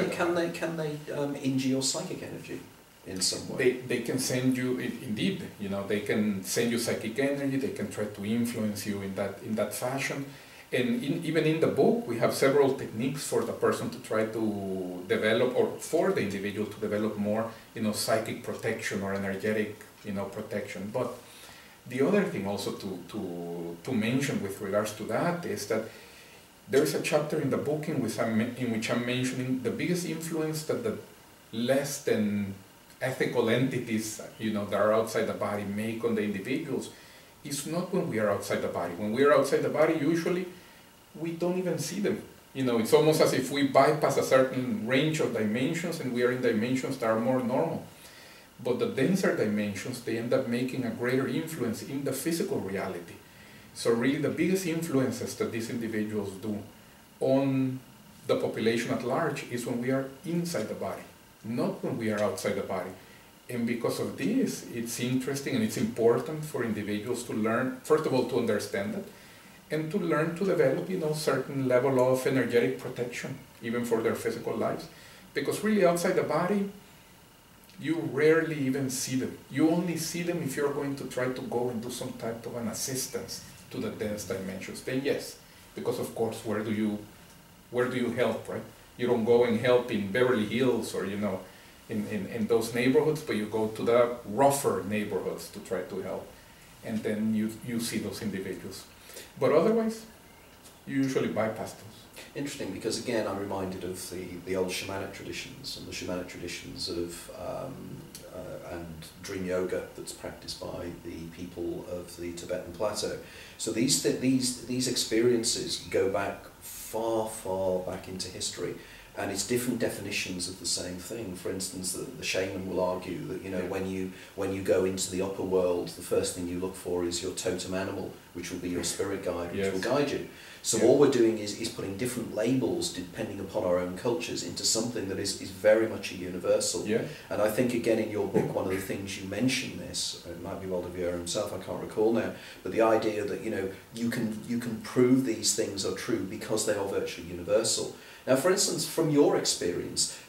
S1: they injure your psychic energy in some way? They can send you, indeed, you know, they can send you psychic energy, they can try to influence you in that fashion. And even in the book, we have several techniques for the person to try to develop, or for the individual to develop more, you know, psychic protection or energetic, you know, protection. But the other thing also to mention with regards to that is that there's a chapter in the book in which I'm mentioning the biggest influence that the less than ethical entities, you know, that are outside the body make on the individuals is not when we are outside the body. When we are outside the body, usually we don't even see them. You know, it's almost as if we bypass a certain range of dimensions and we are in dimensions that are more normal. But the denser dimensions, they end up making a greater influence in the physical reality. So really the biggest influences that these individuals do on the population at large is when we are inside the body, not when we are outside the body. And because of this, it's interesting and it's important for individuals to learn, first of all, to understand it, and to learn to develop, you know, certain level of energetic protection, even for their physical lives. Because really outside the body, you rarely even see them. You only see them if you're going to try to go and do some type of an assistance to the dense dimensions. Then yes, because of course, where do you help, right? You don't go and help in Beverly Hills or, you know, in those neighborhoods, but you go to the rougher neighborhoods to try to help. And then you see those individuals. But otherwise, you usually bypass those. Interesting, because again, I'm reminded of the old shamanic traditions and the shamanic traditions of and dream yoga that's practiced by the people of the Tibetan plateau. So these experiences go back far back into history. And it's different definitions of the same thing. For instance, the shaman will argue that, you know, when you go into the upper world, the first thing you look for is your totem animal, which will be your spirit guide, which will guide you. So all we're doing is putting different labels depending upon our own cultures into something that is very much a universal. Yeah. And I think again in your book, one of the things you mention this, it might be Waldevier himself, I can't recall now, but the idea that, you know, you can prove these things are true because they are virtually universal. Now, for instance, from your experience,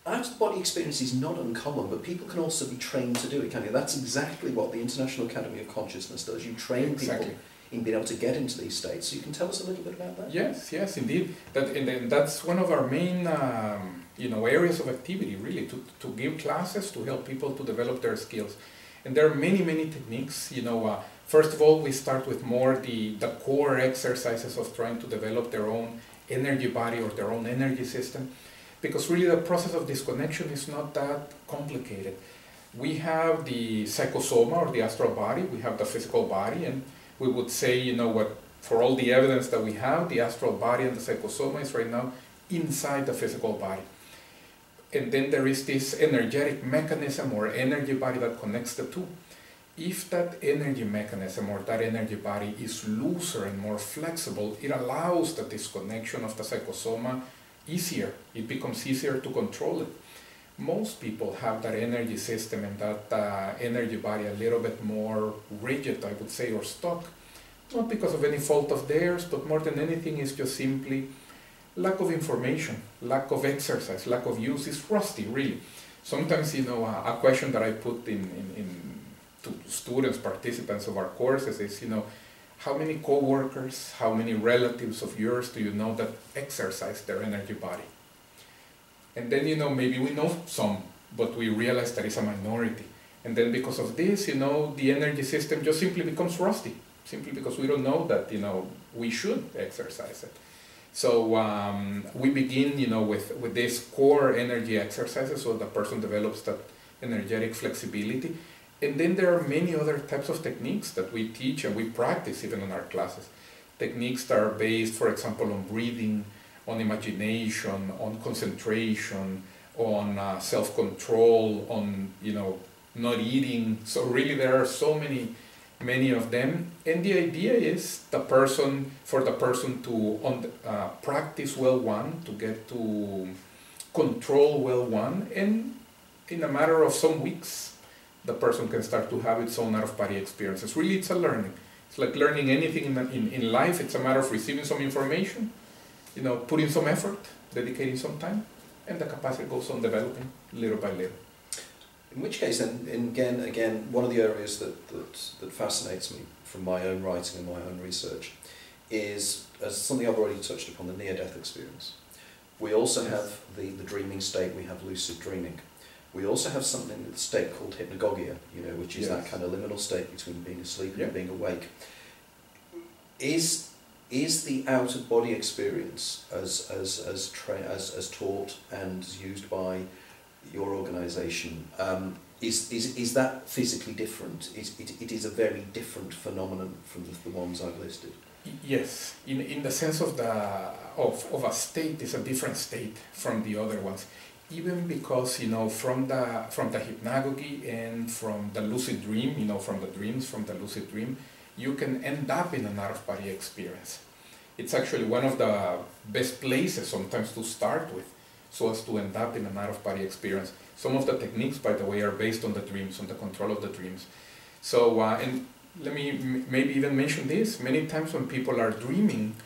S1: out-of-body experience is not uncommon, but people can also be trained to do it, can't you? That's exactly what the International Academy of Consciousness does. You train people in being able to get into these states. So you can tell us a little bit about that?
S2: Yes, yes, indeed. And that's one of our main areas of activity, really, to give classes to help people to develop their skills. And there are many, many techniques. First of all, we start with more the core exercises of trying to develop their own energy body or their own energy system, because really the process of disconnection is not that complicated. We have the psychosoma or the astral body, we have the physical body, and we would say, for all the evidence that we have, the astral body and the psychosoma is right now inside the physical body. And then there is this energetic mechanism or energy body that connects the two. If that energy mechanism or that energy body is looser and more flexible, it allows the disconnection of the psychosoma easier. It becomes easier to control it. Most people have that energy system and that energy body a little bit more rigid, I would say, or stuck. Not because of any fault of theirs, but more than anything is just simply lack of information, lack of exercise, lack of use. Is rusty, really. Sometimes, a question that I put to students, participants of our courses is, how many co-workers, how many relatives of yours do you know that exercise their energy body? And then, maybe we know some, but we realize that it's a minority. And then because of this, the energy system just simply becomes rusty, simply because we don't know that, we should exercise it. So we begin, with these core energy exercises, so the person develops that energetic flexibility. And then there are many other types of techniques that we teach and we practice even in our classes. Techniques that are based, for example, on breathing, on imagination, on concentration, on self-control, on, not eating. So really there are so many of them. And the idea is for the person to practice well one, to get to control well one, and in a matter of some weeks, the person can start to have its own out-of-body experiences. Really, it's a learning. It's like learning anything in life. It's a matter of receiving some information, putting some effort, dedicating some time, and the capacity goes on developing little by little.
S1: In which case, and again, one of the areas that fascinates me from my own writing and my own research is, as something I've already touched upon, the near-death experience. We also have the dreaming state, we have lucid dreaming. We also have something, a state called hypnagogia, which is that kind of liminal state between being asleep and being awake. Is the out-of-body experience as taught and used by your organisation, is that physically different? It is a very different phenomenon from the ones I've listed.
S2: Yes, in the sense of a state, is a different state from the other ones. Even because, from the hypnagogy and from the lucid dream, from the dreams, from the lucid dream, you can end up in an out-of-body experience. It's actually one of the best places sometimes to start with, so as to end up in an out-of-body experience. Some of the techniques, by the way, are based on the dreams, on the control of the dreams. So, and let me maybe even mention this. Many times when people are dreaming,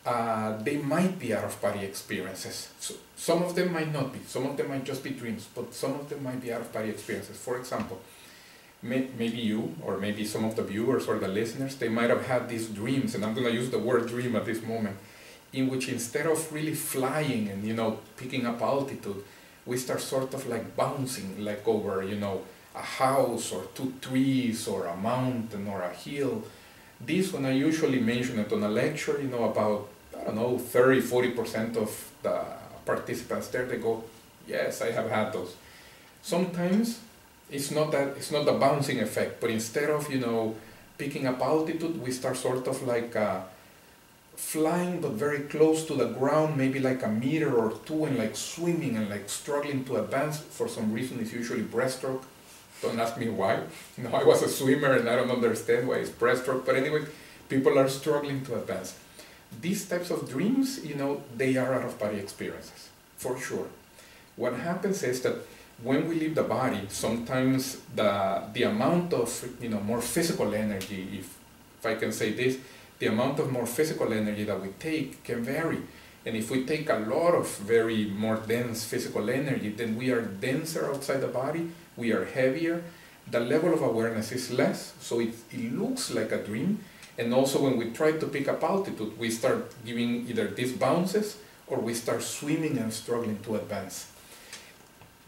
S2: they might be out-of-body experiences. So some of them might not be. Some of them might just be dreams, but some of them might be out-of-body experiences. For example, maybe you, or maybe some of the viewers or the listeners, they might have had these dreams, and I'm going to use the word dream at this moment, in which instead of really flying and, picking up altitude, we start sort of like bouncing, like over, a house or two trees or a mountain or a hill. This one I usually mention it on a lecture, about, 30-40% of the participants there, they go, yes, I have had those. Sometimes it's not the bouncing effect, but instead of, picking up altitude, we start sort of like flying, but very close to the ground, maybe like a meter or two, and like swimming and like struggling to advance. For some reason, it's usually breaststroke. Don't ask me why. I was a swimmer and I don't understand why it's breaststroke. But anyway, people are struggling to advance. These types of dreams, they are out-of-body experiences, for sure. What happens is that when we leave the body, sometimes the amount of, more physical energy, if I can say this, the amount of more physical energy that we take can vary. And if we take a lot of very more dense physical energy, then we are denser outside the body, we are heavier, the level of awareness is less, so it looks like a dream, And also when we try to pick up altitude, we start giving either these bounces or we start swimming and struggling to advance.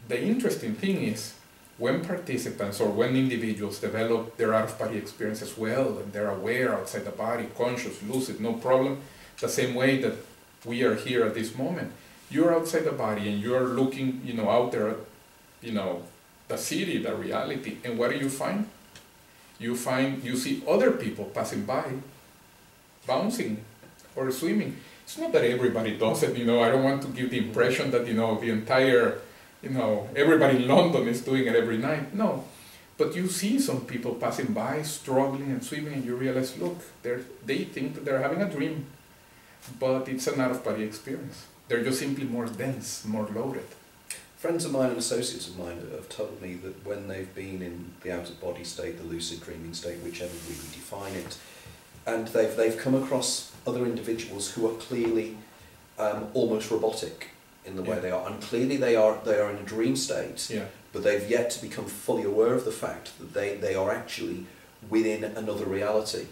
S2: The interesting thing is, when participants or when individuals develop their out-of-body experiences well, and they're aware outside the body, conscious, lucid, no problem, the same way that we are here at this moment, you're outside the body and you're looking, out there at, the city, the reality, and what do you find? You see other people passing by, bouncing or swimming. It's not that everybody does it, I don't want to give the impression that, the entire, everybody in London is doing it every night. No, but you see some people passing by, struggling and swimming, and you realize, look, they think that they're having a dream, but it's an out-of-body experience. They're just simply more dense, more loaded.
S1: Friends of mine and associates of mine have told me that when they've been in the out-of-body state, the lucid dreaming state, whichever way we define it, and they've come across other individuals who are clearly almost robotic in the way they are, and clearly they are in a dream state, but they've yet to become fully aware of the fact that they are actually within another reality,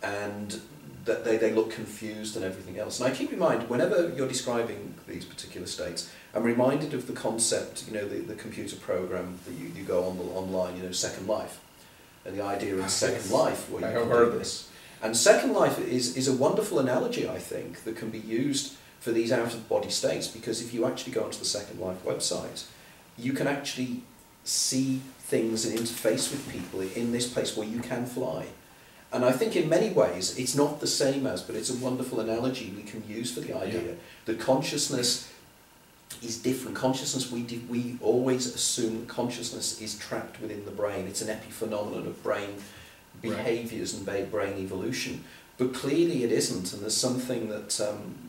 S1: and that they look confused and everything else. And I keep in mind, whenever you're describing these particular states, I'm reminded of the concept, the computer program that you go on online, Second Life, and the idea in Second Life where you can do this. And Second Life is a wonderful analogy, I think, that can be used for these out-of-body states, because if you actually go onto the Second Life website, you can actually see things and interface with people in this place where you can fly. And I think in many ways it's not the same as, but it's a wonderful analogy we can use for the idea that consciousness is different. Consciousness, we always assume consciousness is trapped within the brain. It's an epiphenomenon of brain behaviours and brain evolution. But clearly it isn't, and there's something that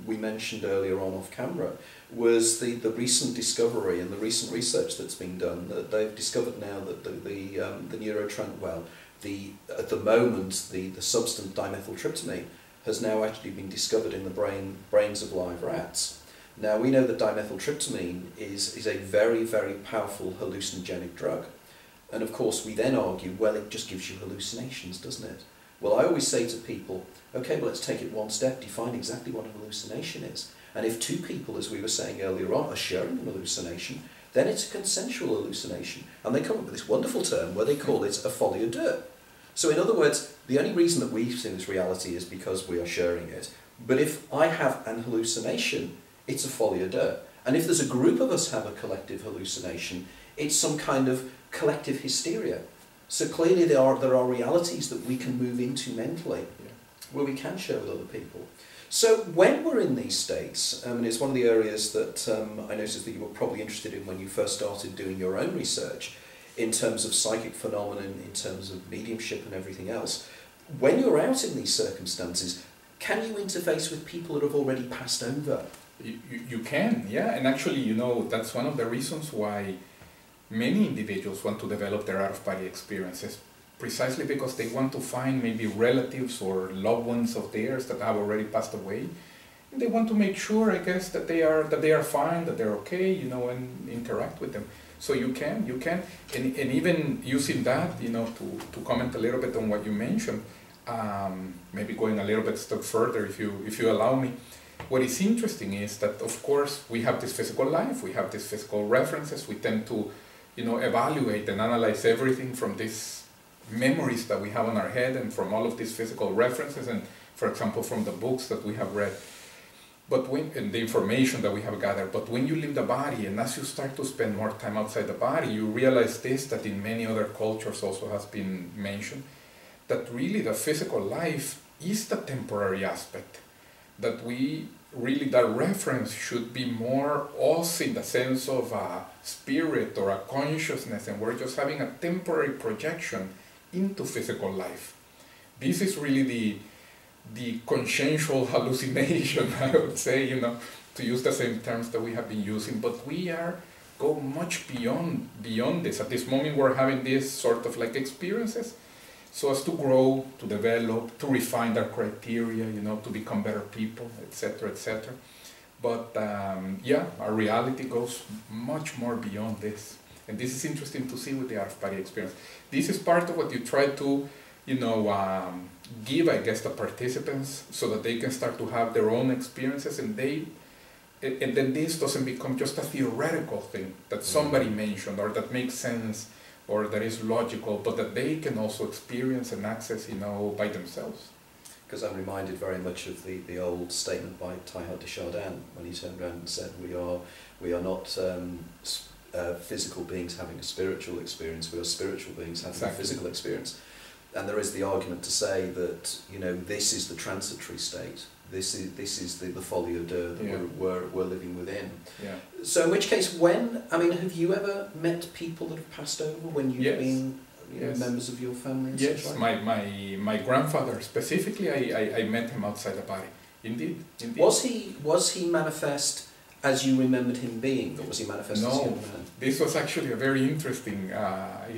S1: we mentioned earlier on off camera, was the recent discovery and the recent research that's been done, that they've discovered now that the neurotransmitter, at the moment, the substance dimethyltryptamine has now actually been discovered in the brains of live rats. Now we know that dimethyltryptamine is a very, very powerful hallucinogenic drug. And of course we then argue, well, it just gives you hallucinations, doesn't it? Well, I always say to people, okay, well, let's take it one step, define exactly what a hallucination is. And if two people, as we were saying earlier on, are sharing an hallucination, then it's a consensual hallucination. And they come up with this wonderful term where they call it a folie à deux. So in other words, the only reason that we've seen this reality is because we are sharing it. But if I have an hallucination, it's a folie à deux. And if there's a group of us have a collective hallucination, it's some kind of collective hysteria. So clearly there are realities that we can move into mentally, where we can share with other people. So when we're in these states, and it's one of the areas that I noticed that you were probably interested in when you first started doing your own research, in terms of psychic phenomenon, in terms of mediumship and everything else, when you're out in these circumstances, can you interface with people that have already passed over?
S2: You can, and actually, that's one of the reasons why many individuals want to develop their out-of-body experiences, precisely because they want to find maybe relatives or loved ones of theirs that have already passed away. And they want to make sure, I guess, that they are fine, that they're okay, and interact with them. So you can, and even using that, to comment a little bit on what you mentioned, maybe going a little bit step further, if you allow me. What is interesting is that, of course, we have this physical life, we have these physical references, we tend to, evaluate and analyze everything from these memories that we have on our head and from all of these physical references and, for example, from the books that we have read. But and the information that we have gathered, but when you leave the body and as you start to spend more time outside the body, you realize this, that in many other cultures also has been mentioned, that really the physical life is the temporary aspect, that that reference should be more us in the sense of a spirit or a consciousness, and we're just having a temporary projection into physical life. This is really the consciential hallucination, I would say, to use the same terms that we have been using, but we go much beyond this. At this moment we're having these sort of like experiences, so as to grow, to develop, to refine our criteria, to become better people, etc., etc. But our reality goes much more beyond this. And this is interesting to see with the out-of-body experience. This is part of what you try to, give, I guess, the participants so that they can start to have their own experiences, and then this doesn't become just a theoretical thing that somebody mentioned or that makes sense or that is logical, but that they can also experience and access, by themselves.
S1: Because I'm reminded very much of the old statement by Teilhard de Chardin when he turned around and said, we are not physical beings having a spiritual experience, we are spiritual beings having a physical experience. And there is the argument to say that, this is the transitory state. This is the folie à deux that we're living within.
S2: Yeah.
S1: So in which case, have you ever met people that have passed over when you've been members of your family? And
S2: yes,
S1: such like?
S2: my grandfather specifically, I met him outside the body. Indeed.
S1: Was he manifest as you remembered him being, or was he manifest as a young man?
S2: This was actually a very interesting, I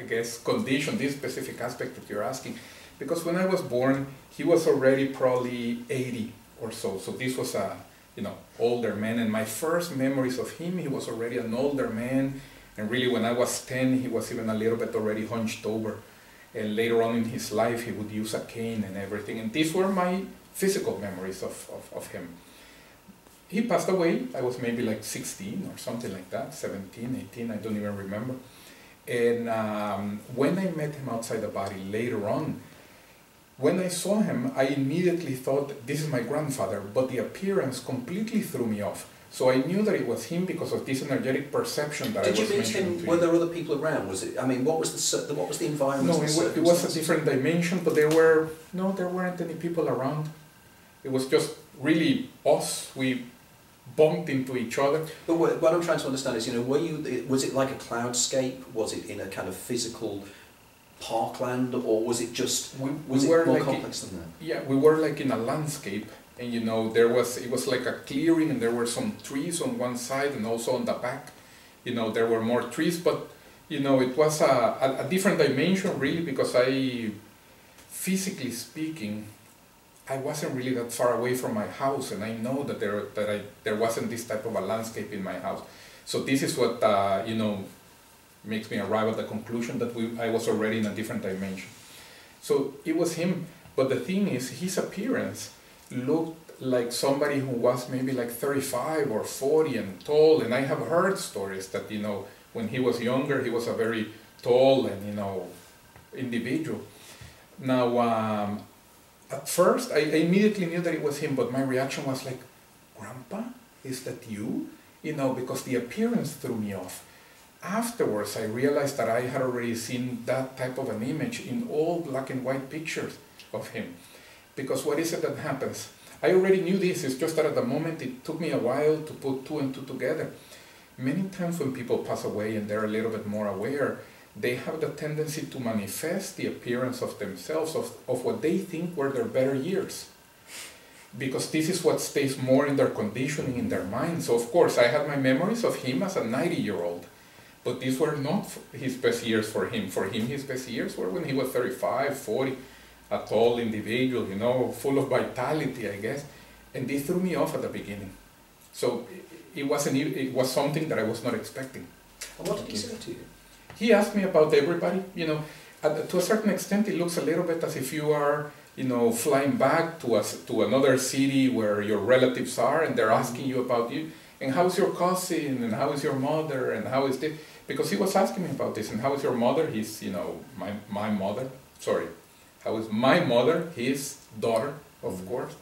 S2: guess, condition, this specific aspect that you're asking. Because when I was born, he was already probably 80 or so. So this was a, older man. And my first memories of him, he was already an older man. And really when I was 10, he was even a little bit already hunched over. And later on in his life, he would use a cane and everything. And these were my physical memories of him. He passed away. I was maybe like 16 or something like that, 17, 18, I don't even remember. And when I met him outside the body later on, when I saw him, I immediately thought, this is my grandfather, but the appearance completely threw me off. So I knew that it was him because of this energetic perception that I was mentioning to you. Did you meet him?
S1: Were there other people around? Was it? What was the environment?
S2: No, it was a different dimension, but there weren't any people around. It was just really us. We bumped into each other.
S1: But what I'm trying to understand is, was it like a cloudscape? Was it in a kind of physical parkland, or was it just was it more complex than that?
S2: Yeah, we were like in a landscape, and it was like a clearing, and there were some trees on one side, and also on the back, there were more trees, but it was a different dimension really, because physically speaking, I wasn't really that far away from my house, and I know that there wasn't this type of a landscape in my house. So this is what makes me arrive at the conclusion that I was already in a different dimension. So it was him, but the thing is, his appearance looked like somebody who was maybe like 35 or 40 and tall, and I have heard stories that, when he was younger, he was a very tall and, individual. Now, at first, I immediately knew that it was him, but my reaction was like, Grandpa, is that you? Because the appearance threw me off. Afterwards, I realized that I had already seen that type of an image in all black and white pictures of him. Because what is it that happens? I already knew this, it's just that at the moment it took me a while to put two and two together. Many times when people pass away and they're a little bit more aware, they have the tendency to manifest the appearance of themselves, of what they think were their better years. Because this is what stays more in their conditioning, in their mind. So of course I had my memories of him as a 90-year-old. But these were not his best years for him. For him, his best years were when he was 35, 40, a tall individual, full of vitality, I guess. And they threw me off at the beginning. So it was something that I was not expecting.
S1: And what did he say to you?
S2: He asked me about everybody. To a certain extent, it looks a little bit as if you are, flying back to another city where your relatives are, and they're asking you about you. And how is your cousin, and how is your mother, and how is this? Because he was asking me about this, and how is your mother? He's, my mother, sorry. How is my mother, his daughter, of course.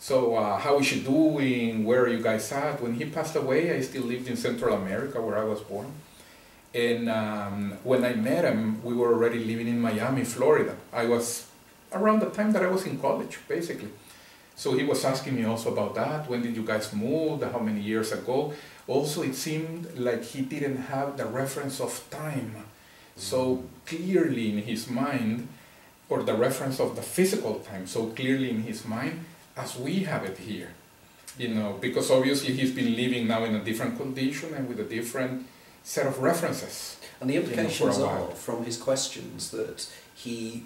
S2: So how is she doing? Where are you guys at? When he passed away, I still lived in Central America, where I was born. And when I met him, we were already living in Miami, Florida. I was around the time that I was in college, basically. So he was asking me also about that. When did you guys move? How many years ago? Also, it seemed like he didn't have the reference of time so clearly in his mind, or the reference of the physical time so clearly in his mind as we have it here. Because obviously he's been living now in a different condition and with a different set of references.
S1: And the implications are, from his questions, that he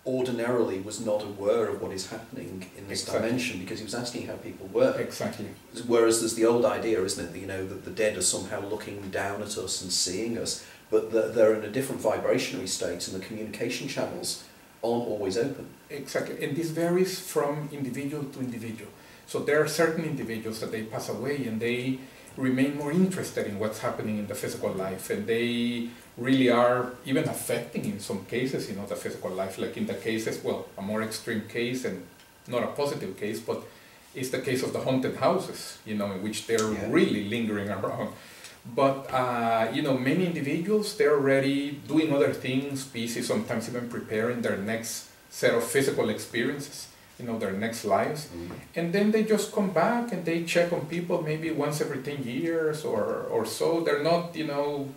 S1: ordinarily was not aware of what is happening in this dimension, because he was asking how people were.
S2: Exactly.
S1: Whereas there's the old idea, isn't it, that the dead are somehow looking down at us and seeing us, but they're in a different vibrationary state, and the communication channels aren't always open.
S2: Exactly, and this varies from individual to individual. So there are certain individuals that they pass away and they remain more interested in what's happening in the physical life, and they really are even affecting in some cases, you know, the physical life, like in the cases, well, a more extreme case and not a positive case, but it's the case of the haunted houses, you know, in which they're really lingering around. But, you know, many individuals, they're already doing other things, busy, sometimes even preparing their next set of physical experiences, you know, their next lives. And then they just come back and they check on people maybe once every 10 years or so. They're not, you know,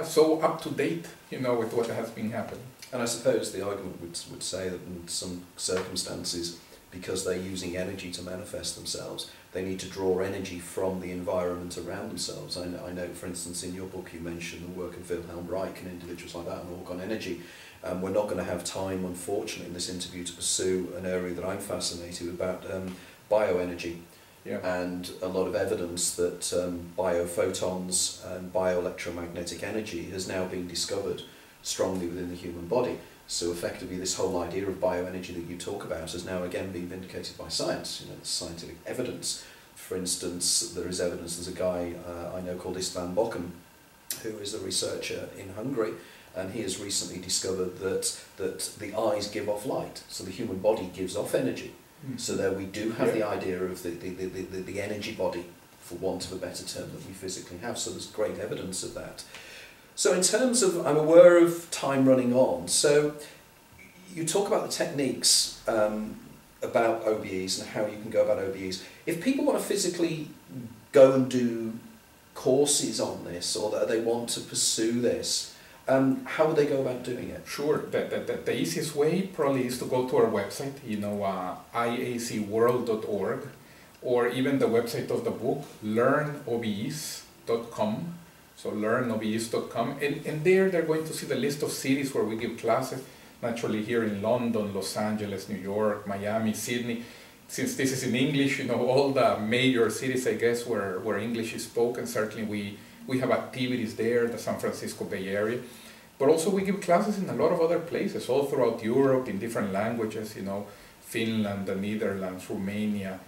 S2: so up to date, you know, with what has been happening.
S1: And I suppose the argument would say that in some circumstances, because they're using energy to manifest themselves, they need to draw energy from the environment around themselves. I know, for instance, in your book you mentioned the work of Wilhelm Reich and individuals like that and orgone energy. We're not going to have time, unfortunately, in this interview to pursue an area that I'm fascinated with about bioenergy. And a lot of evidence that biophotons and bioelectromagnetic energy has now been discovered strongly within the human body. So effectively this whole idea of bioenergy that you talk about has now again been vindicated by science, you know, the scientific evidence. For instance, there is evidence, there's a guy I know called István Bokum, who is a researcher in Hungary, and he has recently discovered that the eyes give off light, so the human body gives off energy. So there we do have the idea of the energy body, for want of a better term, that we physically have, so there's great evidence of that. So in terms of, I'm aware of time running on, so you talk about the techniques about OBEs and how you can go about OBEs. If people want to physically go and do courses on this, or that they want to pursue this, how would they go about doing it? Sure,
S2: The easiest way probably is to go to our website, you know, iacworld.org, or even the website of the book, learnobes.com. So learnobes.com, and there they're going to see the list of cities where we give classes, naturally here in London, Los Angeles, New York, Miami, Sydney. Since this is in English, you know, all the major cities, I guess, where English is spoken, certainly we have activities there, the San Francisco Bay Area. But also we give classes in a lot of other places, all throughout Europe, in different languages, you know, Finland, the Netherlands, Romania,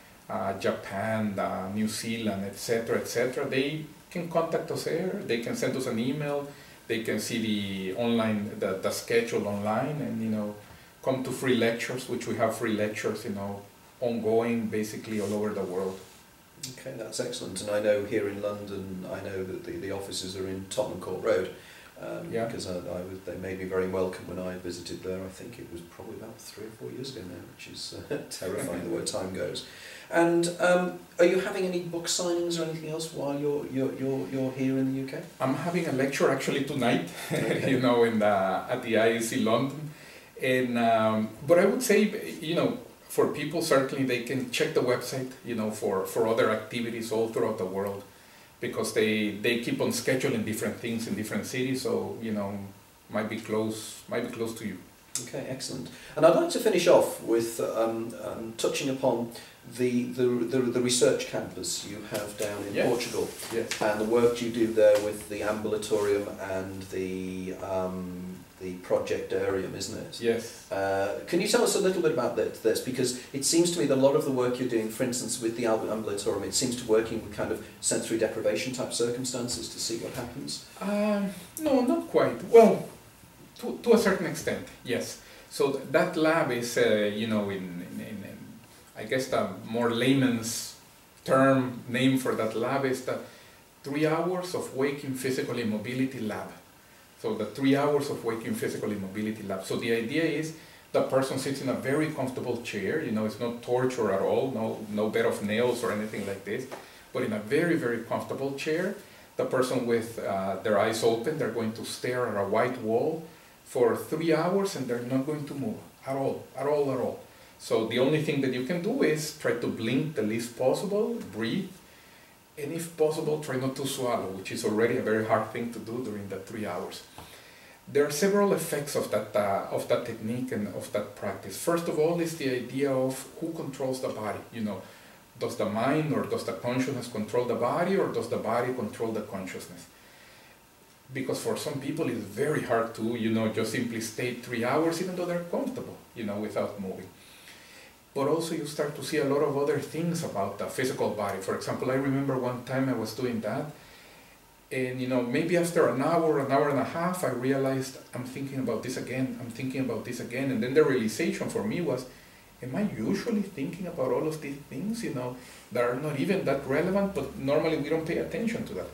S2: Japan, New Zealand, etc., etc. They can contact us there, they can send us an email, they can see the online, the schedule online, and, you know, come to free lectures, which we have free lectures, you know, ongoing basically all over the world.
S1: Okay, that's excellent. And I know here in London, I know that the offices are in Tottenham Court Road, because they made me very welcome when I visited there. I think it was probably about 3 or 4 years ago now, which is terrifying the way time goes. And are you having any book signings or anything else while you're here in the UK?
S2: I'm having a lecture actually tonight, you know, at the IAC London, and but I would say, you know, for people certainly they can check the website, you know, for other activities all throughout the world, because they keep on scheduling different things in different cities, so, you know, might be close to you.
S1: Okay, excellent. And I'd like to finish off with touching upon the research campus you have down in Portugal, and the work you do there with the ambulatorium and the projectarium, isn't it?
S2: Yes.
S1: Can you tell us a little bit about this? Because it seems to me that a lot of the work you're doing, for instance, with the ambulatorium, it seems to be working with kind of sensory deprivation type circumstances to see what happens.
S2: No, not quite. Well, to a certain extent, yes. So that lab is, you know, in I guess the more layman's term name for that lab is the 3 hours of waking physical immobility lab. So the 3 hours of waking physical immobility lab. So the idea is the person sits in a very comfortable chair, you know, it's not torture at all, no bed of nails or anything like this, but in a very, very comfortable chair, the person with their eyes open, they're going to stare at a white wall for 3 hours and they're not going to move at all. So the only thing that you can do is try to blink the least possible, breathe, and if possible, try not to swallow, which is already a very hard thing to do during the 3 hours. There are several effects of that technique and of that practice. First of all is the idea of who controls the body. You know, does the mind or does the consciousness control the body, or does the body control the consciousness? because for some people it's very hard to, you know, just simply stay 3 hours even though they're comfortable, you know, without moving. But also you start to see a lot of other things about the physical body. For example, I remember one time I was doing that, and you know, maybe after an hour and a half, I realized I'm thinking about this again, I'm thinking about this again, and then the realization for me was, am I usually thinking about all of these things, you know, that are not even that relevant, but normally we don't pay attention to that.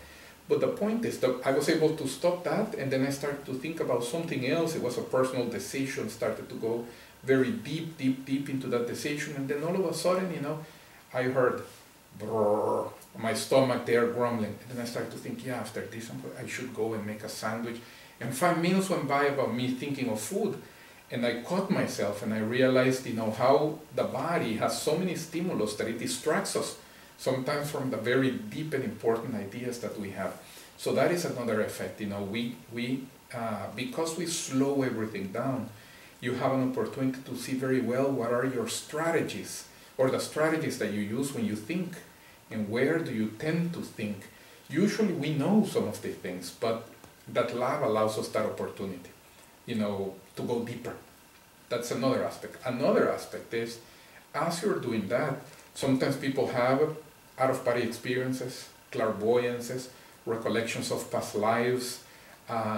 S2: But the point is that I was able to stop that, and then I started to think about something else. It was a personal decision, started to go very deep into that decision, and then all of a sudden, you know, I heard brrr, my stomach there grumbling, and then I started to think, yeah, after this I should go and make a sandwich. And 5 minutes went by about me thinking of food, and I caught myself and I realized, you know, how the body has so many stimulus that it distracts us sometimes from the very deep and important ideas that we have. So that is another effect, you know, because we slow everything down, you have an opportunity to see very well what are your strategies, or the strategies that you use when you think, and where do you tend to think. Usually we know some of these things, but that lab allows us that opportunity, you know, to go deeper. That's another aspect. Another aspect is, as you're doing that, sometimes people have out-of-body experiences, clairvoyances, recollections of past lives,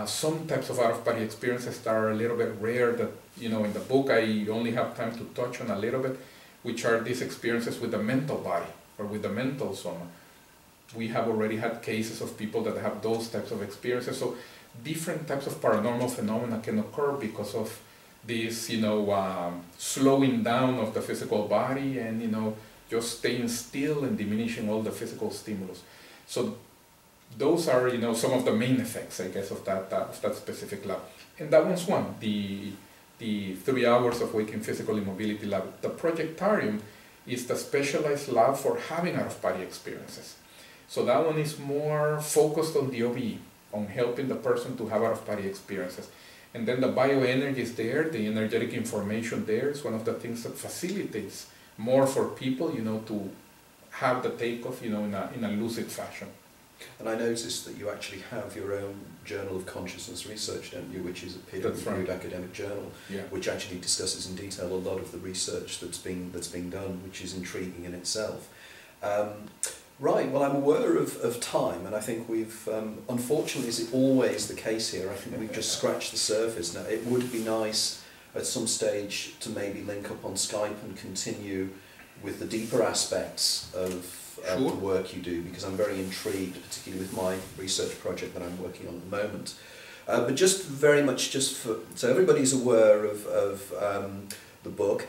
S2: some types of out-of-body experiences that are a little bit rare that, you know, in the book I only have time to touch on a little bit, which are these experiences with the mental body or with the mental soma. We have already had cases of people that have those types of experiences. So different types of paranormal phenomena can occur because of this, you know, slowing down of the physical body and, you know, just staying still and diminishing all the physical stimulus. So those are, you know, some of the main effects, I guess, of that specific lab. And that one's one, the 3 hours of waking physical immobility lab. The Projectarium is the specialized lab for having out-of-body experiences. So that one is more focused on the OBE, on helping the person to have out-of-body experiences. And then the bioenergy is there, the energetic information there is one of the things that facilitates more for people, you know, to have the takeoff, you know, in a lucid fashion.
S1: And I noticed that you actually have your own Journal of Consciousness Research, don't you, which is a peer-reviewed academic journal,
S2: yeah,
S1: which actually discusses in detail a lot of the research that's being done, which is intriguing in itself. Right, well, I'm aware of time, and I think we've, unfortunately, as is always the case here, I think we've just scratched the surface. Now, it would be nice at some stage to maybe link up on Skype and continue with the deeper aspects of the work you do, because I'm very intrigued, particularly with my research project that I'm working on at the moment. But just very much so everybody's aware of the book.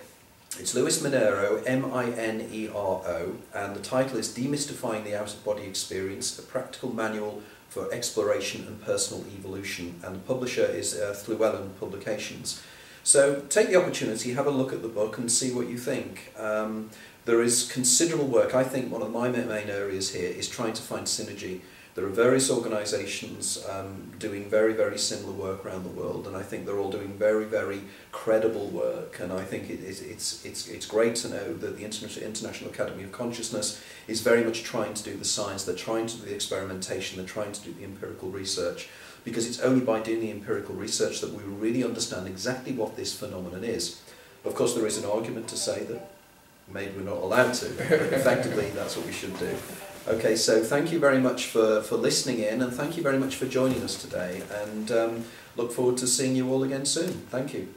S1: It's Luis Minero, M-I-N-E-R-O, and the title is Demystifying the Out-of-Body Experience, a Practical Manual for Exploration and Personal Evolution, and the publisher is Fluently Publications. So take the opportunity, have a look at the book and see what you think. There is considerable work. I think one of my main areas here is trying to find synergy. There are various organisations doing very, very similar work around the world, and I think they're all doing very, very credible work. And I think it's great to know that the International Academy of Consciousness is very much trying to do the science, they're trying to do the experimentation, they're trying to do the empirical research, because it's only by doing the empirical research that we will really understand exactly what this phenomenon is. Of course, there is an argument to say that maybe we're not allowed to, but effectively that's what we should do. Okay, so thank you very much for listening in, and thank you very much for joining us today, and look forward to seeing you all again soon. Thank you.